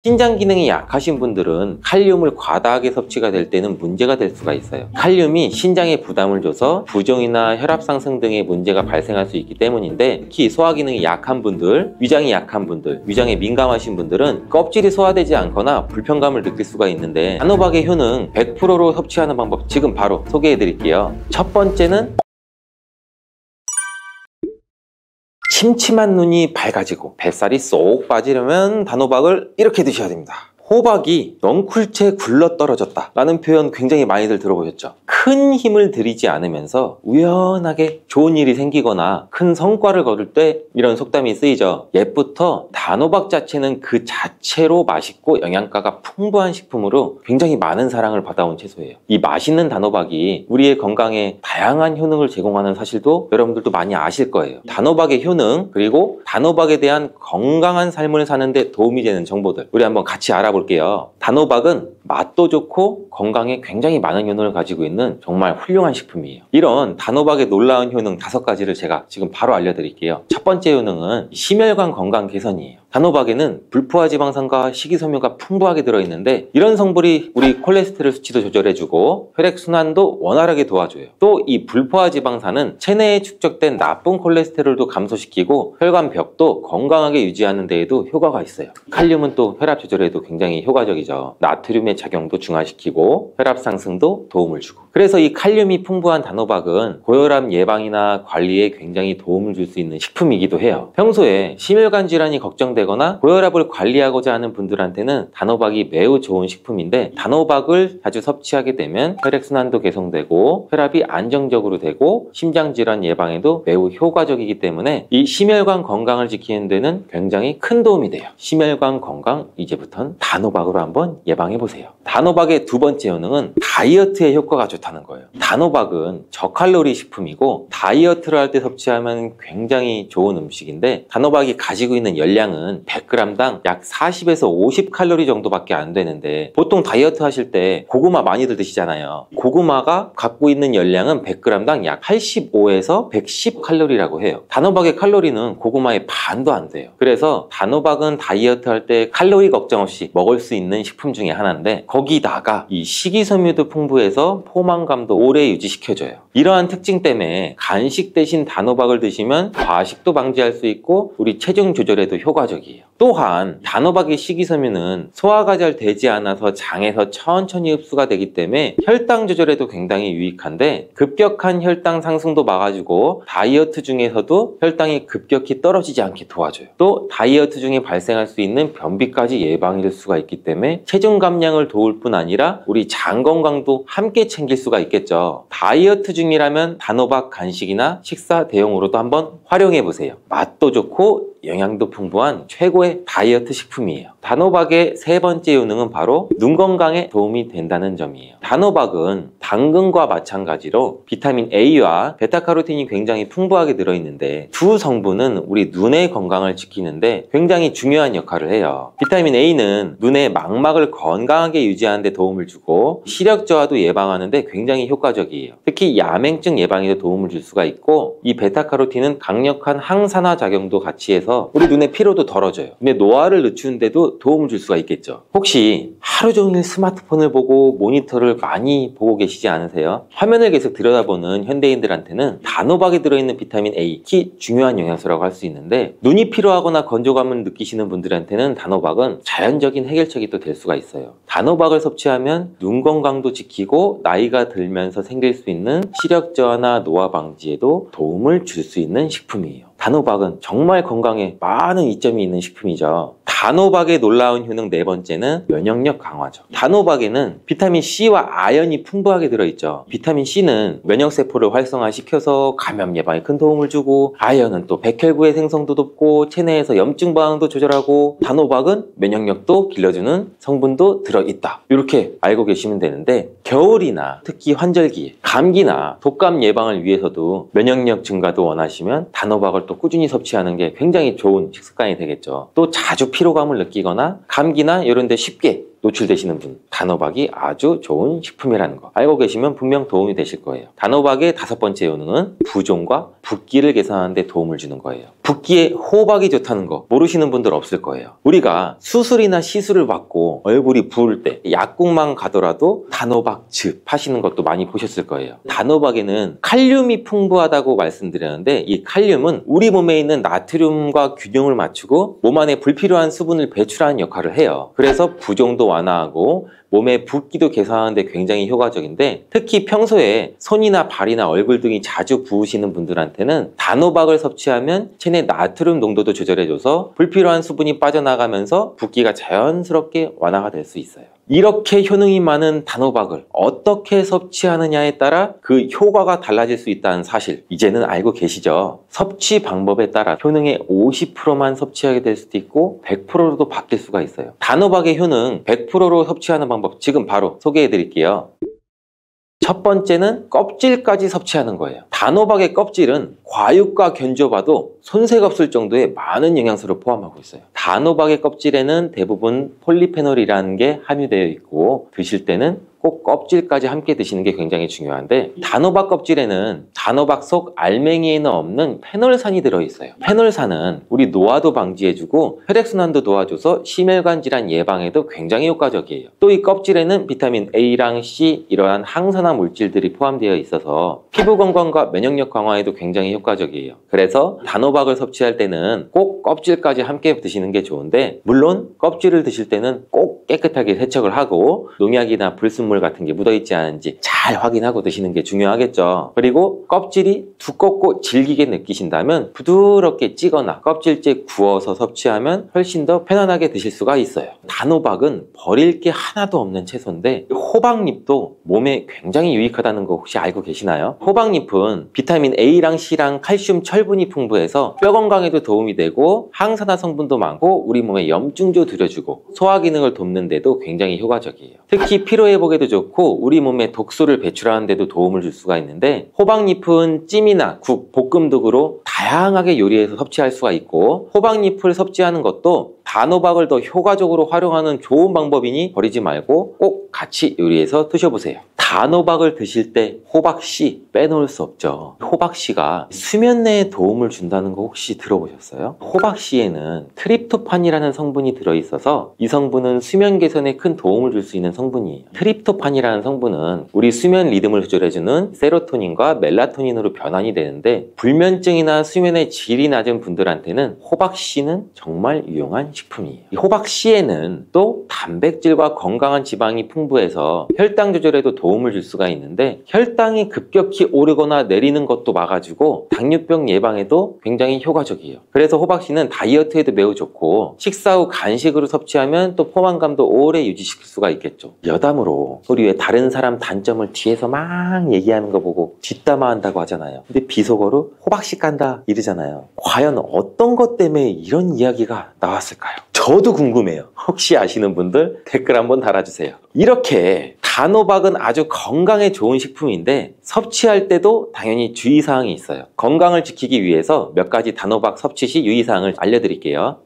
신장 기능이 약하신 분들은 칼륨을 과다하게 섭취가 될 때는 문제가 될 수가 있어요. 칼륨이 신장에 부담을 줘서 부종이나 혈압 상승 등의 문제가 발생할 수 있기 때문인데, 특히 소화 기능이 약한 분들, 위장이 약한 분들, 위장에 민감하신 분들은 껍질이 소화되지 않거나 불편감을 느낄 수가 있는데, 단호박의 효능 100%로 섭취하는 방법 지금 바로 소개해 드릴게요. 첫 번째는 침침한 눈이 밝아지고 뱃살이 쏙 빠지려면 단호박을 이렇게 드셔야 됩니다. 호박이 넝쿨째 굴러 떨어졌다 라는 표현 굉장히 많이들 들어보셨죠? 큰 힘을 들이지 않으면서 우연하게 좋은 일이 생기거나 큰 성과를 거둘 때 이런 속담이 쓰이죠. 옛부터 단호박 자체는 그 자체로 맛있고 영양가가 풍부한 식품으로 굉장히 많은 사랑을 받아온 채소예요. 이 맛있는 단호박이 우리의 건강에 다양한 효능을 제공하는 사실도 여러분들도 많이 아실 거예요. 단호박의 효능, 그리고 단호박에 대한 건강한 삶을 사는 데 도움이 되는 정보들 우리 한번 같이 알아볼게요. 단호박은 맛도 좋고 건강에 굉장히 많은 효능을 가지고 있는 정말 훌륭한 식품이에요. 이런 단호박의 놀라운 효능 5가지를 제가 지금 바로 알려드릴게요. 첫 번째 효능은 심혈관 건강 개선이에요. 단호박에는 불포화 지방산과 식이섬유가 풍부하게 들어있는데, 이런 성분이 우리 콜레스테롤 수치도 조절해주고 혈액순환도 원활하게 도와줘요. 또 이 불포화 지방산은 체내에 축적된 나쁜 콜레스테롤도 감소시키고 혈관벽도 건강하게 유지하는 데에도 효과가 있어요. 칼륨은 또 혈압 조절에도 굉장히 효과적이죠. 나트륨의 작용도 중화시키고 혈압 상승도 도움을 주고, 그래서 이 칼륨이 풍부한 단호박은 고혈압 예방이나 관리에 굉장히 도움을 줄 수 있는 식품이기도 해요. 평소에 심혈관 질환이 걱정되거나 고혈압을 관리하고자 하는 분들한테는 단호박이 매우 좋은 식품인데, 단호박을 자주 섭취하게 되면 혈액순환도 개선되고 혈압이 안정적으로 되고 심장질환 예방에도 매우 효과적이기 때문에 이 심혈관 건강을 지키는 데는 굉장히 큰 도움이 돼요. 심혈관 건강 이제부터는 단호박으로 한번 예방해보세요. 단호박의 두 번째 효능은 다이어트에 효과가 좋다는 거예요. 단호박은 저칼로리 식품이고 다이어트를 할 때 섭취하면 굉장히 좋은 음식인데, 단호박이 가지고 있는 열량은 100g당 약 40에서 50칼로리 정도밖에 안 되는데, 보통 다이어트 하실 때 고구마 많이들 드시잖아요. 고구마가 갖고 있는 열량은 100g당 약 85에서 110칼로리라고 해요. 단호박의 칼로리는 고구마의 반도 안 돼요. 그래서 단호박은 다이어트 할 때 칼로리 걱정 없이 먹을 수 있는 식품 중에 하나인데, 거기다가 이 식이섬유도 풍부해서 포만감도 오래 유지시켜줘요. 이러한 특징 때문에 간식 대신 단호박을 드시면 과식도 방지할 수 있고 우리 체중 조절에도 효과적이에요. 또한 단호박의 식이섬유는 소화가 잘 되지 않아서 장에서 천천히 흡수가 되기 때문에 혈당 조절에도 굉장히 유익한데, 급격한 혈당 상승도 막아주고 다이어트 중에서도 혈당이 급격히 떨어지지 않게 도와줘요. 또 다이어트 중에 발생할 수 있는 변비까지 예방할 수가 있기 때문에 체중 감량을 도울 뿐 아니라 우리 장 건강도 함께 챙길 수가 있겠죠. 다이어트 중이라면 단호박 간식이나 식사 대용으로도 한번 활용해 보세요. 맛도 좋고 영양도 풍부한 최고의 다이어트 식품이에요. 단호박의 세 번째 효능은 바로 눈 건강에 도움이 된다는 점이에요. 단호박은 당근과 마찬가지로 비타민 A와 베타카로틴이 굉장히 풍부하게 들어있는데, 두 성분은 우리 눈의 건강을 지키는데 굉장히 중요한 역할을 해요. 비타민 A는 눈의 망막을 건강하게 유지하는 데 도움을 주고 시력 저하도 예방하는 데 굉장히 효과적이에요. 특히 야맹증 예방에도 도움을 줄 수가 있고, 이 베타카로틴은 강력한 항산화 작용도 같이 해서 우리 눈의 피로도 덜어줘요. 눈의 노화를 늦추는데도 도움을 줄 수가 있겠죠. 혹시 하루 종일 스마트폰을 보고 모니터를 많이 보고 계시지 않으세요? 화면을 계속 들여다보는 현대인들한테는 단호박에 들어있는 비타민 A, 특히 중요한 영양소라고 할 수 있는데, 눈이 피로하거나 건조감을 느끼시는 분들한테는 단호박은 자연적인 해결책이 또 될 수가 있어요. 단호박을 섭취하면 눈 건강도 지키고 나이가 들면서 생길 수 있는 시력 저하나 노화 방지에도 도움을 줄 수 있는 식품이에요. 단호박은 정말 건강에 많은 이점이 있는 식품이죠. 단호박의 놀라운 효능 네 번째는 면역력 강화죠. 단호박에는 비타민 C와 아연이 풍부하게 들어있죠. 비타민 C는 면역세포를 활성화시켜서 감염 예방에 큰 도움을 주고, 아연은 또 백혈구의 생성도 돕고 체내에서 염증 반응도 조절하고, 단호박은 면역력도 길러주는 성분도 들어있다. 이렇게 알고 계시면 되는데, 겨울이나 특히 환절기, 감기나 독감 예방을 위해서도 면역력 증가도 원하시면 단호박을 또 꾸준히 섭취하는 게 굉장히 좋은 식습관이 되겠죠. 또 자주 피로감을 느끼거나 감기나 이런 데 쉽게 노출되시는 분, 단호박이 아주 좋은 식품이라는 거 알고 계시면 분명 도움이 되실 거예요. 단호박의 5번째 효능은 부종과 붓기를 개선하는 데 도움을 주는 거예요. 붓기에 호박이 좋다는 거 모르시는 분들 없을 거예요. 우리가 수술이나 시술을 받고 얼굴이 부을 때 약국만 가더라도 단호박즙 하시는 것도 많이 보셨을 거예요. 단호박에는 칼륨이 풍부하다고 말씀드렸는데 이 칼륨은 우리 몸에 있는 나트륨과 균형을 맞추고 몸 안에 불필요한 수분을 배출하는 역할을 해요. 그래서 부종도 완화하고 몸의 붓기도 개선하는 데 굉장히 효과적인데, 특히 평소에 손이나 발이나 얼굴 등이 자주 부으시는 분들한테는 단호박을 섭취하면 체내 나트륨 농도도 조절해줘서 불필요한 수분이 빠져나가면서 붓기가 자연스럽게 완화가 될 수 있어요. 이렇게 효능이 많은 단호박을 어떻게 섭취하느냐에 따라 그 효과가 달라질 수 있다는 사실 이제는 알고 계시죠? 섭취 방법에 따라 효능의 50%만 섭취하게 될 수도 있고 100%로도 바뀔 수가 있어요. 단호박의 효능 100%로 섭취하는 방법 지금 바로 소개해 드릴게요. 첫 번째는 껍질까지 섭취하는 거예요. 단호박의 껍질은 과육과 견줘봐도 손색 없을 정도의 많은 영양소를 포함하고 있어요. 단호박의 껍질에는 대부분 폴리페놀이라는 게 함유되어 있고 드실 때는 꼭 껍질까지 함께 드시는 게 굉장히 중요한데, 단호박 껍질에는 단호박 속 알맹이에는 없는 페놀산이 들어있어요. 페놀산은 우리 노화도 방지해주고 혈액순환도 도와줘서 심혈관 질환 예방에도 굉장히 효과적이에요. 또 이 껍질에는 비타민 A랑 C 이러한 항산화 물질들이 포함되어 있어서 피부 건강과 면역력 강화에도 굉장히 효과적이에요. 그래서 단호박을 섭취할 때는 꼭 껍질까지 함께 드시는 게 좋은데, 물론 껍질을 드실 때는 꼭 깨끗하게 세척을 하고 농약이나 불순물 같은 게 묻어있지 않은지 잘 확인하고 드시는 게 중요하겠죠. 그리고 껍질이 두껍고 질기게 느끼신다면 부드럽게 찌거나 껍질째 구워서 섭취하면 훨씬 더 편안하게 드실 수가 있어요. 단호박은 버릴 게 하나도 없는 채소인데 호박잎도 몸에 굉장히 유익하다는 거 혹시 알고 계시나요? 호박잎은 비타민 A랑 C랑 칼슘, 철분이 풍부해서 뼈 건강에도 도움이 되고 항산화 성분도 많고 우리 몸에 염증도 줄여주고 소화 기능을 돕는 데도 굉장히 효과적이에요. 특히 피로 회복에도 좋고 우리 몸에 독소를 배출하는 데도 도움을 줄 수가 있는데, 호박잎은 찜이나 국, 볶음 등으로 다양하게 요리해서 섭취할 수가 있고, 호박잎을 섭취하는 것도 단호박을 더 효과적으로 활용하는 좋은 방법이니 버리지 말고 꼭 같이 요리해서 드셔보세요. 단호박을 드실 때 호박씨 빼놓을 수 없죠. 호박씨가 수면내에 도움을 준다는 거 혹시 들어보셨어요? 호박씨에는 트립토판이라는 성분이 들어있어서 이 성분은 수면 개선에 큰 도움을 줄 수 있는 성분이에요. 트립토판이라는 성분은 우리 수면 리듬을 조절해주는 세로토닌과 멜라토닌으로 변환이 되는데, 불면증이나 수면의 질이 낮은 분들한테는 호박씨는 정말 유용한 식품이에요. 이 호박씨에는 또 단백질과 건강한 지방이 풍부해서 혈당 조절에도 도움을 줄 수가 있는데, 혈당이 급격히 오르거나 내리는 것도 막아주고 당뇨병 예방에도 굉장히 효과적이에요. 그래서 호박씨는 다이어트에도 매우 좋고 식사 후 간식으로 섭취하면 또 포만감도 오래 유지시킬 수가 있겠죠. 여담으로 우리 왜 다른 사람 단점을 뒤에서 막 얘기하는 거 보고 뒷담화한다고 하잖아요. 근데 비속어로 호박씨 깐다 이러잖아요. 과연 어떤 것 때문에 이런 이야기가 나왔을까요? 저도 궁금해요. 혹시 아시는 분들 댓글 한번 달아주세요. 이렇게 단호박은 아주 건강에 좋은 식품인데 섭취할 때도 당연히 주의사항이 있어요. 건강을 지키기 위해서 몇 가지 단호박 섭취 시 유의사항을 알려드릴게요.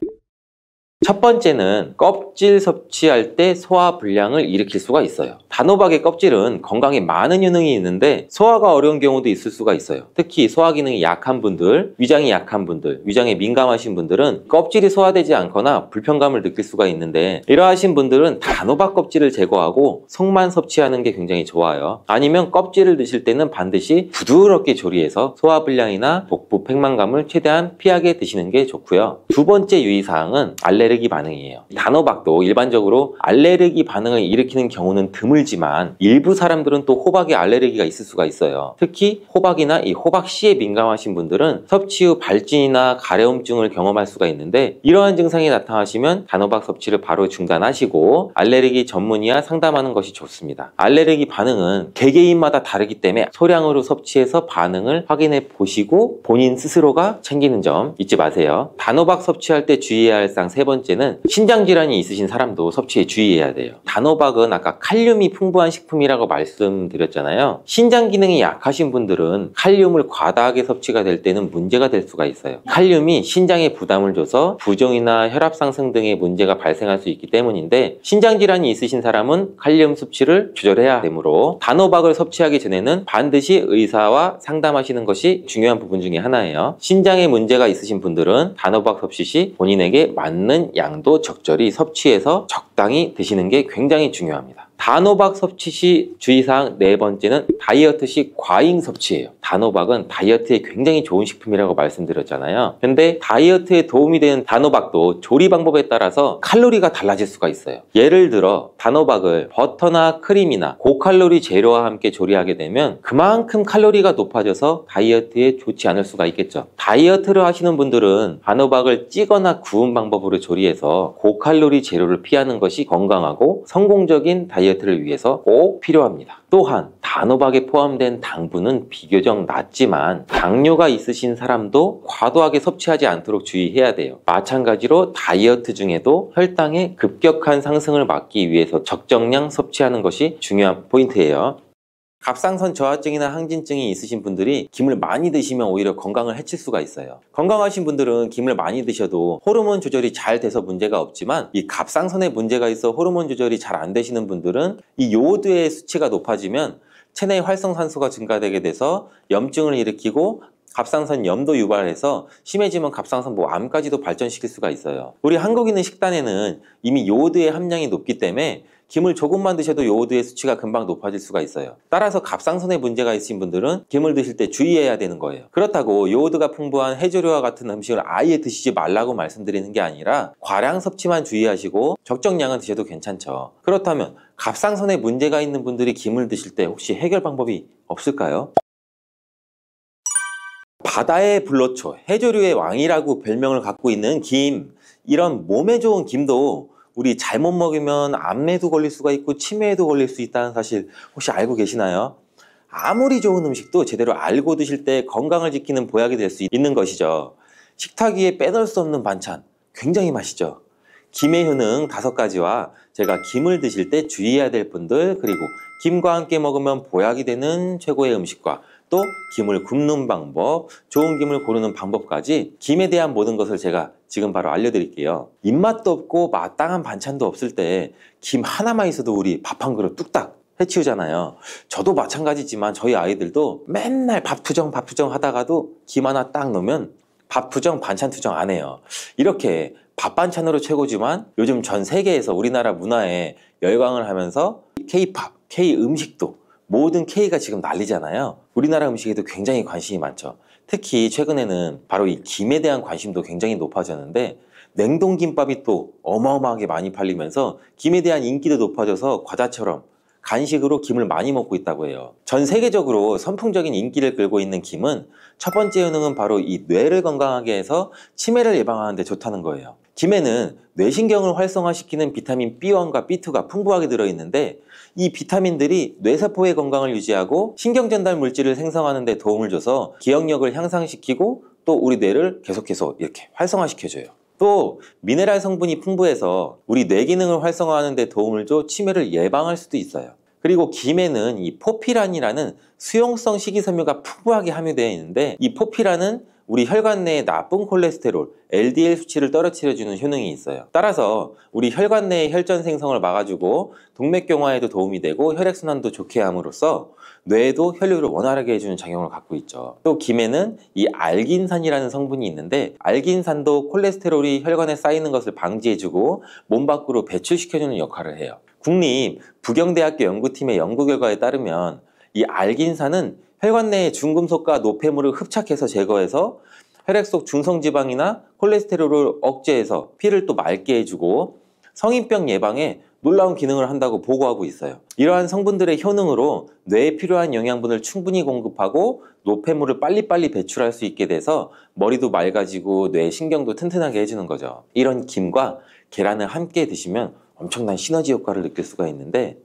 첫 번째는 껍질 섭취할 때 소화 불량을 일으킬 수가 있어요. 단호박의 껍질은 건강에 많은 효능이 있는데 소화가 어려운 경우도 있을 수가 있어요. 특히 소화 기능이 약한 분들, 위장이 약한 분들, 위장에 민감하신 분들은 껍질이 소화되지 않거나 불편감을 느낄 수가 있는데, 이러하신 분들은 단호박 껍질을 제거하고 속만 섭취하는 게 굉장히 좋아요. 아니면 껍질을 드실 때는 반드시 부드럽게 조리해서 소화 불량이나 복부 팽만감을 최대한 피하게 드시는 게 좋고요. 두 번째 유의사항은 알레르기 반응이에요. 단호박도 일반적으로 알레르기 반응을 일으키는 경우는 드물지만 일부 사람들은 또 호박에 알레르기가 있을 수가 있어요. 특히 호박이나 이 호박씨에 민감하신 분들은 섭취 후 발진이나 가려움증을 경험할 수가 있는데, 이러한 증상이 나타나시면 단호박 섭취를 바로 중단하시고 알레르기 전문의와 상담하는 것이 좋습니다. 알레르기 반응은 개개인마다 다르기 때문에 소량으로 섭취해서 반응을 확인해 보시고 본인 스스로가 챙기는 점 잊지 마세요. 단호박 섭취할 때 주의해야 할 사항 세 번째 번째는 신장 질환이 있으신 사람도 섭취에 주의해야 돼요. 단호박은 아까 칼륨이 풍부한 식품이라고 말씀드렸잖아요. 신장 기능이 약하신 분들은 칼륨을 과다하게 섭취가 될 때는 문제가 될 수가 있어요. 칼륨이 신장에 부담을 줘서 부종이나 혈압 상승 등의 문제가 발생할 수 있기 때문인데, 신장 질환이 있으신 사람은 칼륨 섭취를 조절해야 되므로 단호박을 섭취하기 전에는 반드시 의사와 상담하시는 것이 중요한 부분 중에 하나예요. 신장에 문제가 있으신 분들은 단호박 섭취 시 본인에게 맞는 양도 적절히 섭취해서 적당히 드시는 게 굉장히 중요합니다. 단호박 섭취 시 주의사항 네 번째는 다이어트 시 과잉 섭취예요. 단호박은 다이어트에 굉장히 좋은 식품이라고 말씀드렸잖아요. 근데 다이어트에 도움이 되는 단호박도 조리 방법에 따라서 칼로리가 달라질 수가 있어요. 예를 들어 단호박을 버터나 크림이나 고칼로리 재료와 함께 조리하게 되면 그만큼 칼로리가 높아져서 다이어트에 좋지 않을 수가 있겠죠. 다이어트를 하시는 분들은 단호박을 찌거나 구운 방법으로 조리해서 고칼로리 재료를 피하는 것이 건강하고 성공적인 다이어트를 위해서 꼭 필요합니다. 또한 단호박에 포함된 당분은 비교적 낮지만 당뇨가 있으신 사람도 과도하게 섭취하지 않도록 주의해야 돼요. 마찬가지로 다이어트 중에도 혈당의 급격한 상승을 막기 위해서 적정량 섭취하는 것이 중요한 포인트예요. 갑상선 저하증이나 항진증이 있으신 분들이 김을 많이 드시면 오히려 건강을 해칠 수가 있어요. 건강하신 분들은 김을 많이 드셔도 호르몬 조절이 잘 돼서 문제가 없지만, 이 갑상선에 문제가 있어 호르몬 조절이 잘 안 되시는 분들은 이 요오드의 수치가 높아지면 체내 활성산소가 증가되게 돼서 염증을 일으키고 갑상선 염도 유발해서 심해지면 갑상선 암까지도 발전시킬 수가 있어요. 우리 한국인의 식단에는 이미 요오드의 함량이 높기 때문에 김을 조금만 드셔도 요오드의 수치가 금방 높아질 수가 있어요. 따라서 갑상선에 문제가 있으신 분들은 김을 드실 때 주의해야 되는 거예요. 그렇다고 요오드가 풍부한 해조류와 같은 음식을 아예 드시지 말라고 말씀드리는 게 아니라 과량 섭취만 주의하시고 적정량은 드셔도 괜찮죠. 그렇다면 갑상선에 문제가 있는 분들이 김을 드실 때 혹시 해결 방법이 없을까요? 바다의 불로초, 해조류의 왕이라고 별명을 갖고 있는 김, 이런 몸에 좋은 김도 우리 잘못 먹으면 암에도 걸릴 수가 있고 치매에도 걸릴 수 있다는 사실 혹시 알고 계시나요? 아무리 좋은 음식도 제대로 알고 드실 때 건강을 지키는 보약이 될 수 있는 것이죠. 식탁 위에 빼놓을 수 없는 반찬, 굉장히 맛있죠. 김의 효능 5가지와 제가 김을 드실 때 주의해야 될 분들, 그리고 김과 함께 먹으면 보약이 되는 최고의 음식과 또 김을 굽는 방법, 좋은 김을 고르는 방법까지 김에 대한 모든 것을 제가 지금 바로 알려드릴게요. 입맛도 없고 마땅한 반찬도 없을 때 김 하나만 있어도 우리 밥 한 그릇 뚝딱 해치우잖아요. 저도 마찬가지지만 저희 아이들도 맨날 밥 투정 하다가도 김 하나 딱 넣으면 밥 투정 반찬 투정 안 해요. 이렇게 밥 반찬으로 최고지만 요즘 전 세계에서 우리나라 문화에 열광을 하면서 K-팝, K-음식도 모든 K가 지금 난리잖아요. 우리나라 음식에도 굉장히 관심이 많죠. 특히 최근에는 바로 이 김에 대한 관심도 굉장히 높아졌는데, 냉동김밥이 또 어마어마하게 많이 팔리면서 김에 대한 인기도 높아져서 과자처럼 간식으로 김을 많이 먹고 있다고 해요. 전 세계적으로 선풍적인 인기를 끌고 있는 김은 첫 번째 효능은 바로 이 뇌를 건강하게 해서 치매를 예방하는 데 좋다는 거예요. 김에는 뇌신경을 활성화시키는 비타민 B1과 B2가 풍부하게 들어있는데, 이 비타민들이 뇌세포의 건강을 유지하고 신경전달 물질을 생성하는 데 도움을 줘서 기억력을 향상시키고 또 우리 뇌를 계속해서 이렇게 활성화시켜줘요. 또 미네랄 성분이 풍부해서 우리 뇌 기능을 활성화하는 데 도움을 줘 치매를 예방할 수도 있어요. 그리고 김에는 이 포피란이라는 수용성 식이섬유가 풍부하게 함유되어 있는데, 이 포피란은 우리 혈관 내의 나쁜 콜레스테롤, LDL 수치를 떨어뜨려주는 효능이 있어요. 따라서 우리 혈관 내의 혈전 생성을 막아주고 동맥경화에도 도움이 되고 혈액순환도 좋게 함으로써 뇌에도 혈류를 원활하게 해주는 작용을 갖고 있죠. 또 김에는 이 알긴산이라는 성분이 있는데, 알긴산도 콜레스테롤이 혈관에 쌓이는 것을 방지해주고 몸 밖으로 배출시켜주는 역할을 해요. 국립 부경대학교 연구팀의 연구 결과에 따르면 이 알긴산은 혈관 내의 중금속과 노폐물을 흡착해서 제거해서 혈액 속 중성지방이나 콜레스테롤을 억제해서 피를 또 맑게 해주고 성인병 예방에 놀라운 기능을 한다고 보고하고 있어요. 이러한 성분들의 효능으로 뇌에 필요한 영양분을 충분히 공급하고 노폐물을 빨리빨리 배출할 수 있게 돼서 머리도 맑아지고 뇌 신경도 튼튼하게 해주는 거죠. 이런 김과 계란을 함께 드시면 엄청난 시너지 효과를 느낄 수가 있는데,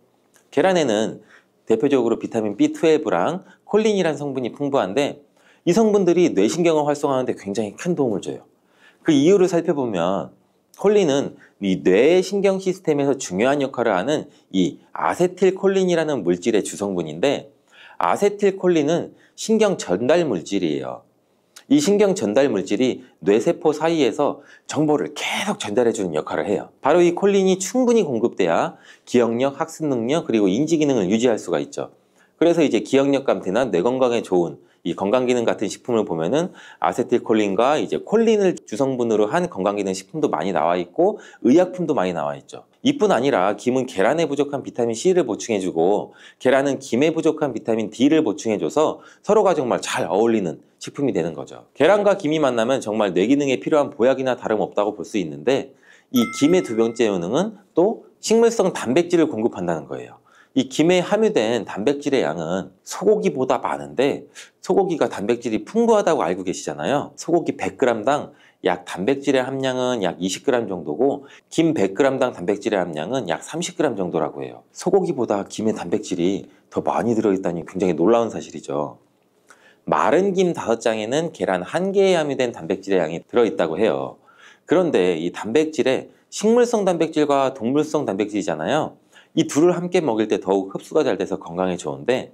계란에는 대표적으로 비타민 B12랑 콜린이라는 성분이 풍부한데, 이 성분들이 뇌신경을 활성화하는 데 굉장히 큰 도움을 줘요. 그 이유를 살펴보면 콜린은 이 뇌 신경 시스템에서 중요한 역할을 하는 이 아세틸콜린이라는 물질의 주성분인데, 아세틸콜린은 신경 전달 물질이에요. 이 신경 전달 물질이 뇌세포 사이에서 정보를 계속 전달해주는 역할을 해요. 바로 이 콜린이 충분히 공급돼야 기억력, 학습 능력, 그리고 인지 기능을 유지할 수가 있죠. 그래서 이제 기억력 감퇴나 뇌 건강에 좋은 이 건강기능 같은 식품을 보면은 아세틸콜린과 이제 콜린을 주성분으로 한 건강기능 식품도 많이 나와 있고, 의약품도 많이 나와 있죠. 이뿐 아니라 김은 계란에 부족한 비타민 C를 보충해주고, 계란은 김에 부족한 비타민 D를 보충해줘서 서로가 정말 잘 어울리는 식품이 되는 거죠. 계란과 김이 만나면 정말 뇌 기능에 필요한 보약이나 다름없다고 볼 수 있는데, 이 김의 두 번째 효능은 또 식물성 단백질을 공급한다는 거예요. 이 김에 함유된 단백질의 양은 소고기보다 많은데, 소고기가 단백질이 풍부하다고 알고 계시잖아요. 소고기 100g당 약 단백질의 함량은 약 20g 정도고, 김 100g당 단백질의 함량은 약 30g 정도라고 해요. 소고기보다 김의 단백질이 더 많이 들어있다니 굉장히 놀라운 사실이죠. 마른 김 5장에는 계란 1개에 함유된 단백질의 양이 들어있다고 해요. 그런데 이 단백질에 식물성 단백질과 동물성 단백질이잖아요. 이 둘을 함께 먹을 때 더욱 흡수가 잘 돼서 건강에 좋은데,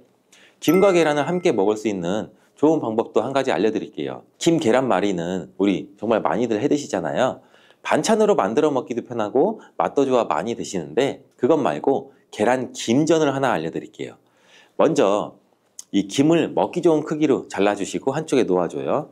김과 계란을 함께 먹을 수 있는 좋은 방법도 한 가지 알려드릴게요. 김 계란말이는 우리 정말 많이들 해 드시잖아요. 반찬으로 만들어 먹기도 편하고 맛도 좋아 많이 드시는데, 그것 말고 계란 김전을 하나 알려드릴게요. 먼저 이 김을 먹기 좋은 크기로 잘라주시고 한쪽에 놓아줘요.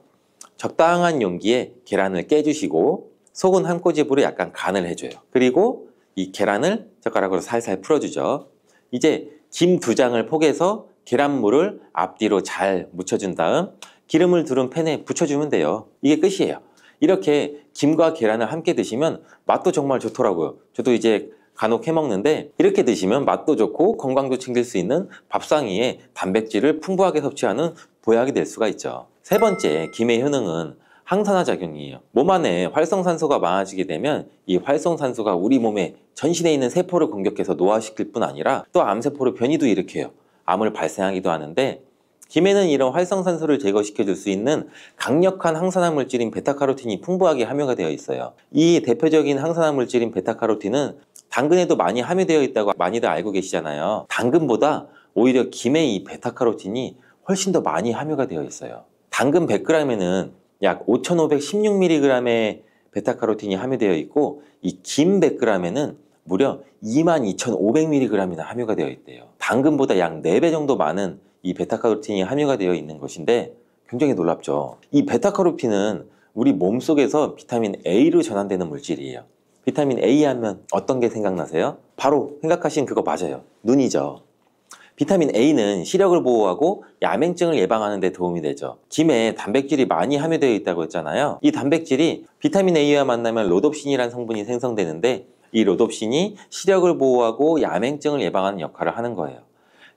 적당한 용기에 계란을 깨주시고 속은 한 꼬집으로 약간 간을 해줘요. 그리고 이 계란을 젓가락으로 살살 풀어주죠. 이제 김 2장을 포개서 계란물을 앞뒤로 잘 묻혀준 다음 기름을 두른 팬에 붙여주면 돼요. 이게 끝이에요. 이렇게 김과 계란을 함께 드시면 맛도 정말 좋더라고요. 저도 이제 간혹 해먹는데, 이렇게 드시면 맛도 좋고 건강도 챙길 수 있는 밥상 위에 단백질을 풍부하게 섭취하는 보약이 될 수가 있죠. 세 번째, 김의 효능은 항산화 작용이에요. 몸 안에 활성산소가 많아지게 되면 이 활성산소가 우리 몸에 전신에 있는 세포를 공격해서 노화시킬 뿐 아니라 또 암세포를 변이도 일으켜요. 암을 발생하기도 하는데, 김에는 이런 활성산소를 제거시켜 줄 수 있는 강력한 항산화 물질인 베타카로틴이 풍부하게 함유가 되어 있어요. 이 대표적인 항산화 물질인 베타카로틴은 당근에도 많이 함유되어 있다고 많이들 알고 계시잖아요. 당근보다 오히려 김에 이 베타카로틴이 훨씬 더 많이 함유가 되어 있어요. 당근 100g에는 약 5,516mg의 베타카로틴이 함유되어 있고, 이 김 100g에는 무려 22,500mg이나 함유가 되어 있대요. 당근보다 약 4배 정도 많은 이 베타카로틴이 함유가 되어 있는 것인데 굉장히 놀랍죠. 이 베타카로틴은 우리 몸속에서 비타민 A로 전환되는 물질이에요. 비타민 A 하면 어떤 게 생각나세요? 바로 생각하신 그거 맞아요. 눈이죠. 비타민 A는 시력을 보호하고 야맹증을 예방하는 데 도움이 되죠. 김에 단백질이 많이 함유되어 있다고 했잖아요. 이 단백질이 비타민 A와 만나면 로놉신이라는 성분이 생성되는데, 이 로놉신이 시력을 보호하고 야맹증을 예방하는 역할을 하는 거예요.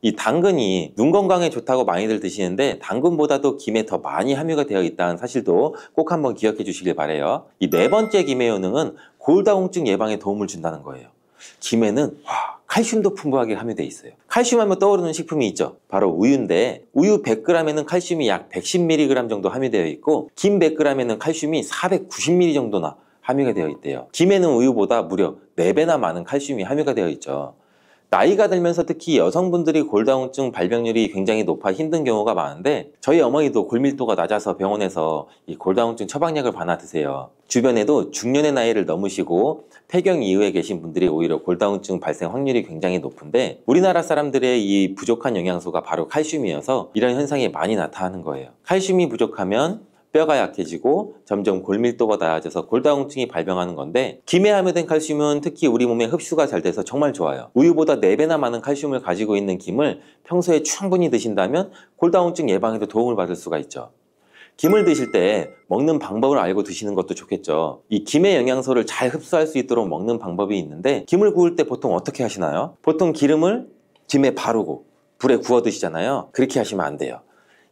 이 당근이 눈 건강에 좋다고 많이들 드시는데, 당근보다도 김에 더 많이 함유가 되어 있다는 사실도 꼭 한번 기억해 주시길 바래요. 이 네 번째 김의 효능은 골다공증 예방에 도움을 준다는 거예요. 김에는 칼슘도 풍부하게 함유되어 있어요. 칼슘 하면 떠오르는 식품이 있죠. 바로 우유인데, 우유 100g에는 칼슘이 약 110mg 정도 함유되어 있고, 김 100g에는 칼슘이 490mg 정도나 함유가 되어 있대요. 김에는 우유보다 무려 4배나 많은 칼슘이 함유가 되어 있죠. 나이가 들면서 특히 여성분들이 골다공증 발병률이 굉장히 높아 힘든 경우가 많은데, 저희 어머니도 골밀도가 낮아서 병원에서 이 골다공증 처방약을 받아 드세요. 주변에도 중년의 나이를 넘으시고 폐경 이후에 계신 분들이 오히려 골다공증 발생 확률이 굉장히 높은데, 우리나라 사람들의 이 부족한 영양소가 바로 칼슘이어서 이런 현상이 많이 나타나는 거예요. 칼슘이 부족하면 뼈가 약해지고 점점 골밀도가 낮아져서 골다공증이 발병하는 건데, 김에 함유된 칼슘은 특히 우리 몸에 흡수가 잘 돼서 정말 좋아요. 우유보다 4배나 많은 칼슘을 가지고 있는 김을 평소에 충분히 드신다면 골다공증 예방에도 도움을 받을 수가 있죠. 김을 드실 때 먹는 방법을 알고 드시는 것도 좋겠죠. 이 김의 영양소를 잘 흡수할 수 있도록 먹는 방법이 있는데, 김을 구울 때 보통 어떻게 하시나요? 보통 기름을 김에 바르고 불에 구워 드시잖아요. 그렇게 하시면 안 돼요.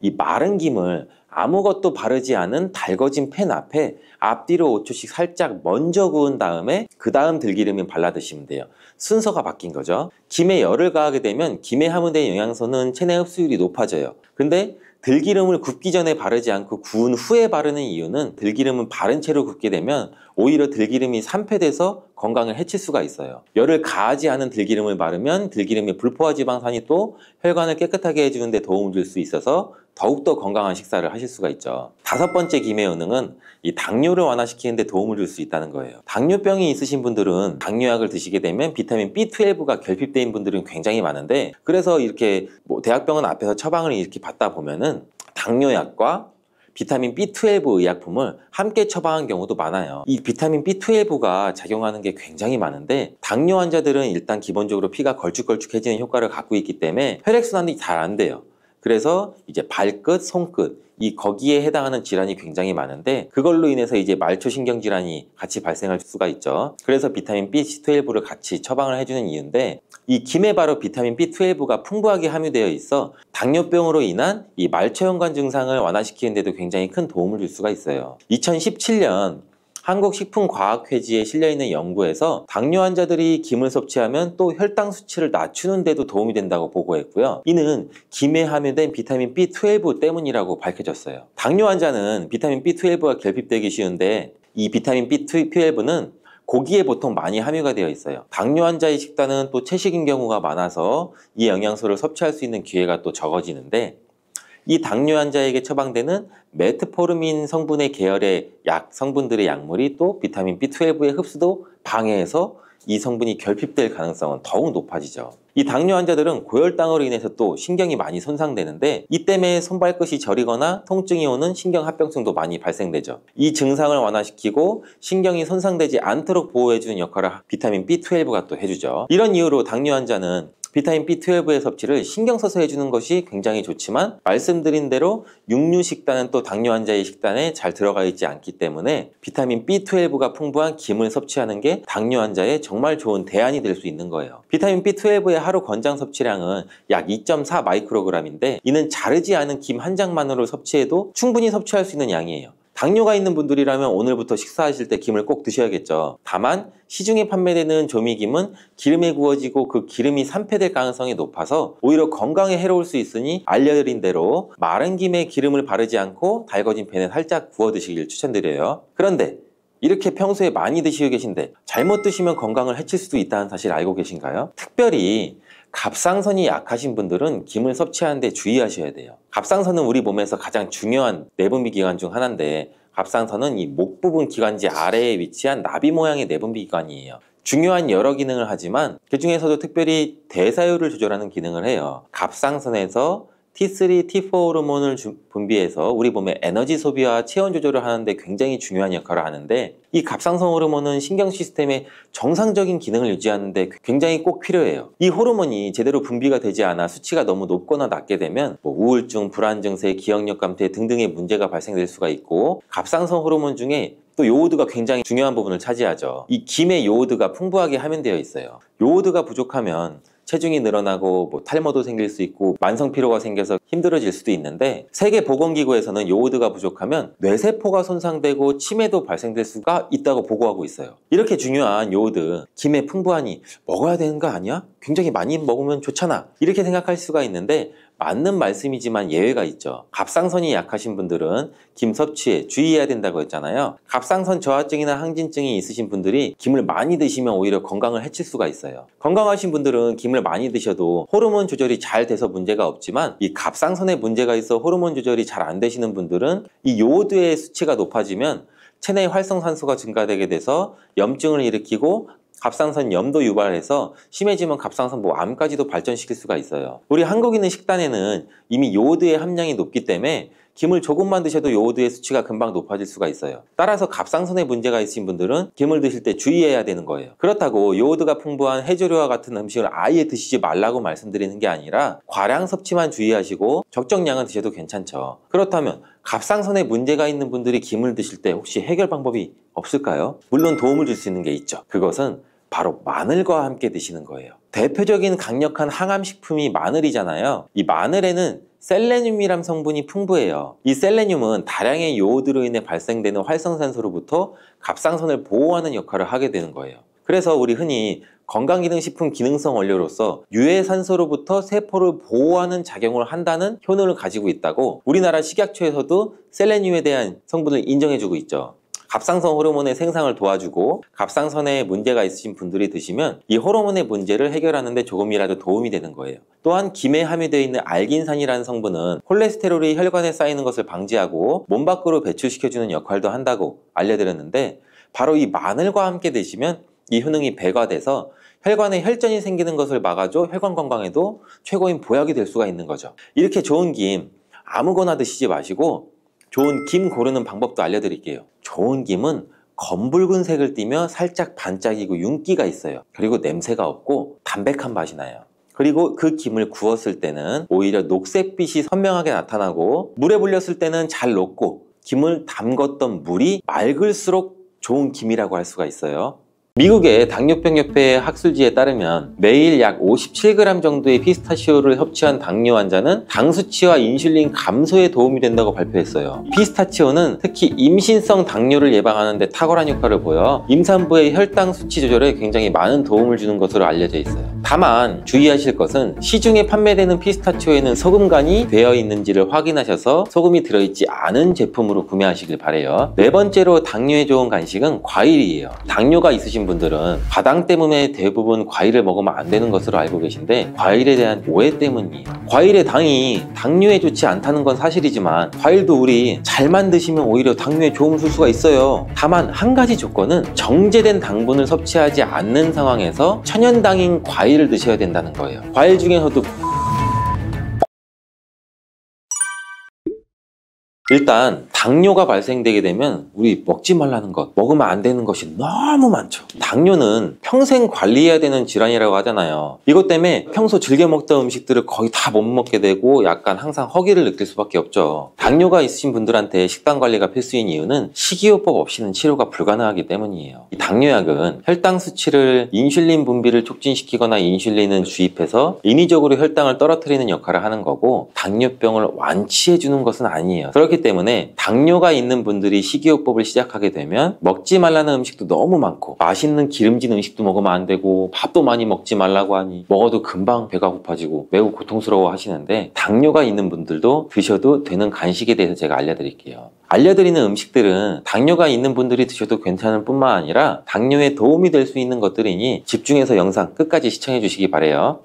이 마른 김을 아무것도 바르지 않은 달궈진 팬 앞에 앞뒤로 5초씩 살짝 먼저 구운 다음에 그 다음 들기름을 발라 드시면 돼요. 순서가 바뀐 거죠. 김에 열을 가하게 되면 김에 함유된 영양소는 체내 흡수율이 높아져요. 근데 들기름을 굽기 전에 바르지 않고 구운 후에 바르는 이유는 들기름은 바른 채로 굽게 되면 오히려 들기름이 산패돼서 건강을 해칠 수가 있어요. 열을 가하지 않은 들기름을 바르면 들기름의 불포화 지방산이 또 혈관을 깨끗하게 해주는 데 도움을 줄 수 있어서 더욱더 건강한 식사를 하실 수가 있죠. 5번째 김의 효능은 이 당뇨를 완화시키는 데 도움을 줄 수 있다는 거예요. 당뇨병이 있으신 분들은 당뇨약을 드시게 되면 비타민 B12가 결핍된 분들은 굉장히 많은데, 그래서 이렇게 대학병원 앞에서 처방을 이렇게 받다 보면은 당뇨약과 비타민 B12 의약품을 함께 처방한 경우도 많아요. 이 비타민 B12가 작용하는 게 굉장히 많은데, 당뇨 환자들은 일단 기본적으로 피가 걸쭉걸쭉해지는 효과를 갖고 있기 때문에 혈액순환이 잘 안 돼요. 그래서 이제 발끝, 손끝, 거기에 해당하는 질환이 굉장히 많은데, 그걸로 인해서 이제 말초신경 질환이 같이 발생할 수가 있죠. 그래서 비타민 B12를 같이 처방을 해주는 이유인데, 이 김에 바로 비타민 B12가 풍부하게 함유되어 있어 당뇨병으로 인한 이 말초연관 증상을 완화시키는 데도 굉장히 큰 도움을 줄 수가 있어요. 2017년 한국식품과학회지에 실려있는 연구에서 당뇨 환자들이 김을 섭취하면 또 혈당 수치를 낮추는 데도 도움이 된다고 보고했고요. 이는 김에 함유된 비타민 B12 때문이라고 밝혀졌어요. 당뇨 환자는 비타민 B12가 결핍되기 쉬운데, 이 비타민 B12는 고기에 보통 많이 함유가 되어 있어요. 당뇨 환자의 식단은 또 채식인 경우가 많아서 이 영양소를 섭취할 수 있는 기회가 또 적어지는데, 이 당뇨 환자에게 처방되는 메트포르민 성분의 계열의 성분들의 약물이 또 비타민 B12의 흡수도 방해해서 이 성분이 결핍될 가능성은 더욱 높아지죠. 이 당뇨 환자들은 고혈당으로 인해서 또 신경이 많이 손상되는데, 이 때문에 손발끝이 저리거나 통증이 오는 신경합병증도 많이 발생되죠. 이 증상을 완화시키고 신경이 손상되지 않도록 보호해주는 역할을 비타민 B12가 또 해주죠. 이런 이유로 당뇨 환자는 비타민 B12의 섭취를 신경 써서 해주는 것이 굉장히 좋지만, 말씀드린 대로 육류 식단은 또 당뇨 환자의 식단에 잘 들어가 있지 않기 때문에 비타민 B12가 풍부한 김을 섭취하는 게 당뇨 환자에 정말 좋은 대안이 될 수 있는 거예요. 비타민 B12의 하루 권장 섭취량은 약 2.4 마이크로그램인데, 이는 자르지 않은 김 한 장만으로 섭취해도 충분히 섭취할 수 있는 양이에요. 당뇨가 있는 분들이라면 오늘부터 식사하실 때 김을 꼭 드셔야겠죠. 다만 시중에 판매되는 조미김은 기름에 구워지고 그 기름이 산패될 가능성이 높아서 오히려 건강에 해로울 수 있으니, 알려드린 대로 마른 김에 기름을 바르지 않고 달궈진 팬에 살짝 구워 드시길 추천드려요. 그런데 이렇게 평소에 많이 드시고 계신데 잘못 드시면 건강을 해칠 수도 있다는 사실 알고 계신가요? 특별히 갑상선이 약하신 분들은 김을 섭취하는 데 주의하셔야 돼요. 갑상선은 우리 몸에서 가장 중요한 내분비 기관 중 하나인데, 갑상선은 이 목 부분 기관지 아래에 위치한 나비 모양의 내분비 기관이에요. 중요한 여러 기능을 하지만 그 중에서도 특별히 대사율을 조절하는 기능을 해요. 갑상선에서 T3, T4 호르몬을 분비해서 우리 몸의 에너지 소비와 체온 조절을 하는데 굉장히 중요한 역할을 하는데, 이 갑상선 호르몬은 신경 시스템의 정상적인 기능을 유지하는데 굉장히 꼭 필요해요. 이 호르몬이 제대로 분비가 되지 않아 수치가 너무 높거나 낮게 되면 우울증, 불안 증세, 기억력 감퇴 등등의 문제가 발생될 수가 있고, 갑상선 호르몬 중에 또 요오드가 굉장히 중요한 부분을 차지하죠. 이 김에 요오드가 풍부하게 함유되어 있어요. 요오드가 부족하면 체중이 늘어나고 탈모도 생길 수 있고 만성 피로가 생겨서 힘들어질 수도 있는데, 세계보건기구에서는 요오드가 부족하면 뇌세포가 손상되고 치매도 발생될 수가 있다고 보고하고 있어요. 이렇게 중요한 요오드, 김에 풍부하니 먹어야 되는 거 아니야? 굉장히 많이 먹으면 좋잖아, 이렇게 생각할 수가 있는데, 맞는 말씀이지만 예외가 있죠. 갑상선이 약하신 분들은 김 섭취에 주의해야 된다고 했잖아요. 갑상선 저하증이나 항진증이 있으신 분들이 김을 많이 드시면 오히려 건강을 해칠 수가 있어요. 건강하신 분들은 김을 많이 드셔도 호르몬 조절이 잘 돼서 문제가 없지만, 이 갑상선에 문제가 있어 호르몬 조절이 잘 안 되시는 분들은 이 요오드의 수치가 높아지면 체내 활성산소가 증가되게 돼서 염증을 일으키고 갑상선 염도 유발해서 심해지면 갑상선 암까지도 발전시킬 수가 있어요. 우리 한국인의 식단에는 이미 요오드의 함량이 높기 때문에 김을 조금만 드셔도 요오드의 수치가 금방 높아질 수가 있어요. 따라서 갑상선에 문제가 있으신 분들은 김을 드실 때 주의해야 되는 거예요. 그렇다고 요오드가 풍부한 해조류와 같은 음식을 아예 드시지 말라고 말씀드리는 게 아니라, 과량 섭취만 주의하시고 적정량은 드셔도 괜찮죠. 그렇다면 갑상선에 문제가 있는 분들이 김을 드실 때 혹시 해결 방법이 없을까요? 물론 도움을 줄 수 있는 게 있죠. 그것은 바로 마늘과 함께 드시는 거예요. 대표적인 강력한 항암식품이 마늘이잖아요. 이 마늘에는 셀레늄이란 성분이 풍부해요. 이 셀레늄은 다량의 요오드로 인해 발생되는 활성산소로부터 갑상선을 보호하는 역할을 하게 되는 거예요. 그래서 우리 흔히 건강기능식품 기능성 원료로서 유해산소로부터 세포를 보호하는 작용을 한다는 효능을 가지고 있다고 우리나라 식약처에서도 셀레늄에 대한 성분을 인정해주고 있죠. 갑상선 호르몬의 생산을 도와주고 갑상선에 문제가 있으신 분들이 드시면 이 호르몬의 문제를 해결하는 데 조금이라도 도움이 되는 거예요. 또한 김에 함유되어 있는 알긴산이라는 성분은 콜레스테롤이 혈관에 쌓이는 것을 방지하고 몸 밖으로 배출시켜주는 역할도 한다고 알려드렸는데, 바로 이 마늘과 함께 드시면 이 효능이 배가돼서 혈관에 혈전이 생기는 것을 막아줘 혈관 건강에도 최고인 보약이 될 수가 있는 거죠. 이렇게 좋은 김 아무거나 드시지 마시고 좋은 김 고르는 방법도 알려드릴게요. 좋은 김은 검붉은 색을 띠며 살짝 반짝이고 윤기가 있어요. 그리고 냄새가 없고 담백한 맛이 나요. 그리고 그 김을 구웠을 때는 오히려 녹색빛이 선명하게 나타나고, 물에 불렸을 때는 잘 녹고, 김을 담궜던 물이 맑을수록 좋은 김이라고 할 수가 있어요. 미국의 당뇨병협회 학술지에 따르면 매일 약 57g 정도의 피스타치오를 섭취한 당뇨 환자는 당 수치와 인슐린 감소에 도움이 된다고 발표했어요. 피스타치오는 특히 임신성 당뇨를 예방하는 데 탁월한 효과를 보여 임산부의 혈당 수치 조절에 굉장히 많은 도움을 주는 것으로 알려져 있어요. 다만 주의하실 것은 시중에 판매되는 피스타치오에는 소금간이 되어 있는지를 확인하셔서 소금이 들어있지 않은 제품으로 구매하시길 바래요. 네 번째로 당뇨에 좋은 간식은 과일이에요. 당뇨가 있으신 분들은 과당 때문에 대부분 과일을 먹으면 안 되는 것으로 알고 계신데, 과일에 대한 오해 때문이에요. 과일의 당이 당뇨에 좋지 않다는 건 사실이지만 과일도 우리 잘만 드시면 오히려 당뇨에 도움을 줄 수가 있어요. 다만 한 가지 조건은 정제된 당분을 섭취하지 않는 상황에서 천연당인 과일을 드셔야 된다는 거예요. 과일 중에서도 일단 당뇨가 발생되게 되면 우리 먹지 말라는 것, 먹으면 안 되는 것이 너무 많죠. 당뇨는 평생 관리해야 되는 질환이라고 하잖아요. 이것 때문에 평소 즐겨 먹던 음식들을 거의 다 못 먹게 되고 약간 항상 허기를 느낄 수밖에 없죠. 당뇨가 있으신 분들한테 식단 관리가 필수인 이유는 식이요법 없이는 치료가 불가능하기 때문이에요. 이 당뇨약은 혈당 수치를 인슐린 분비를 촉진시키거나 인슐린을 주입해서 인위적으로 혈당을 떨어뜨리는 역할을 하는 거고, 당뇨병을 완치해 주는 것은 아니에요. 그렇기 때문에 당뇨가 있는 분들이 식이요법을 시작하게 되면 먹지 말라는 음식도 너무 많고, 맛있는 기름진 음식도 먹으면 안 되고, 밥도 많이 먹지 말라고 하니 먹어도 금방 배가 고파지고 매우 고통스러워 하시는데, 당뇨가 있는 분들도 드셔도 되는 간식에 대해서 제가 알려드릴게요. 알려드리는 음식들은 당뇨가 있는 분들이 드셔도 괜찮을 뿐만 아니라 당뇨에 도움이 될 수 있는 것들이니 집중해서 영상 끝까지 시청해 주시기 바래요.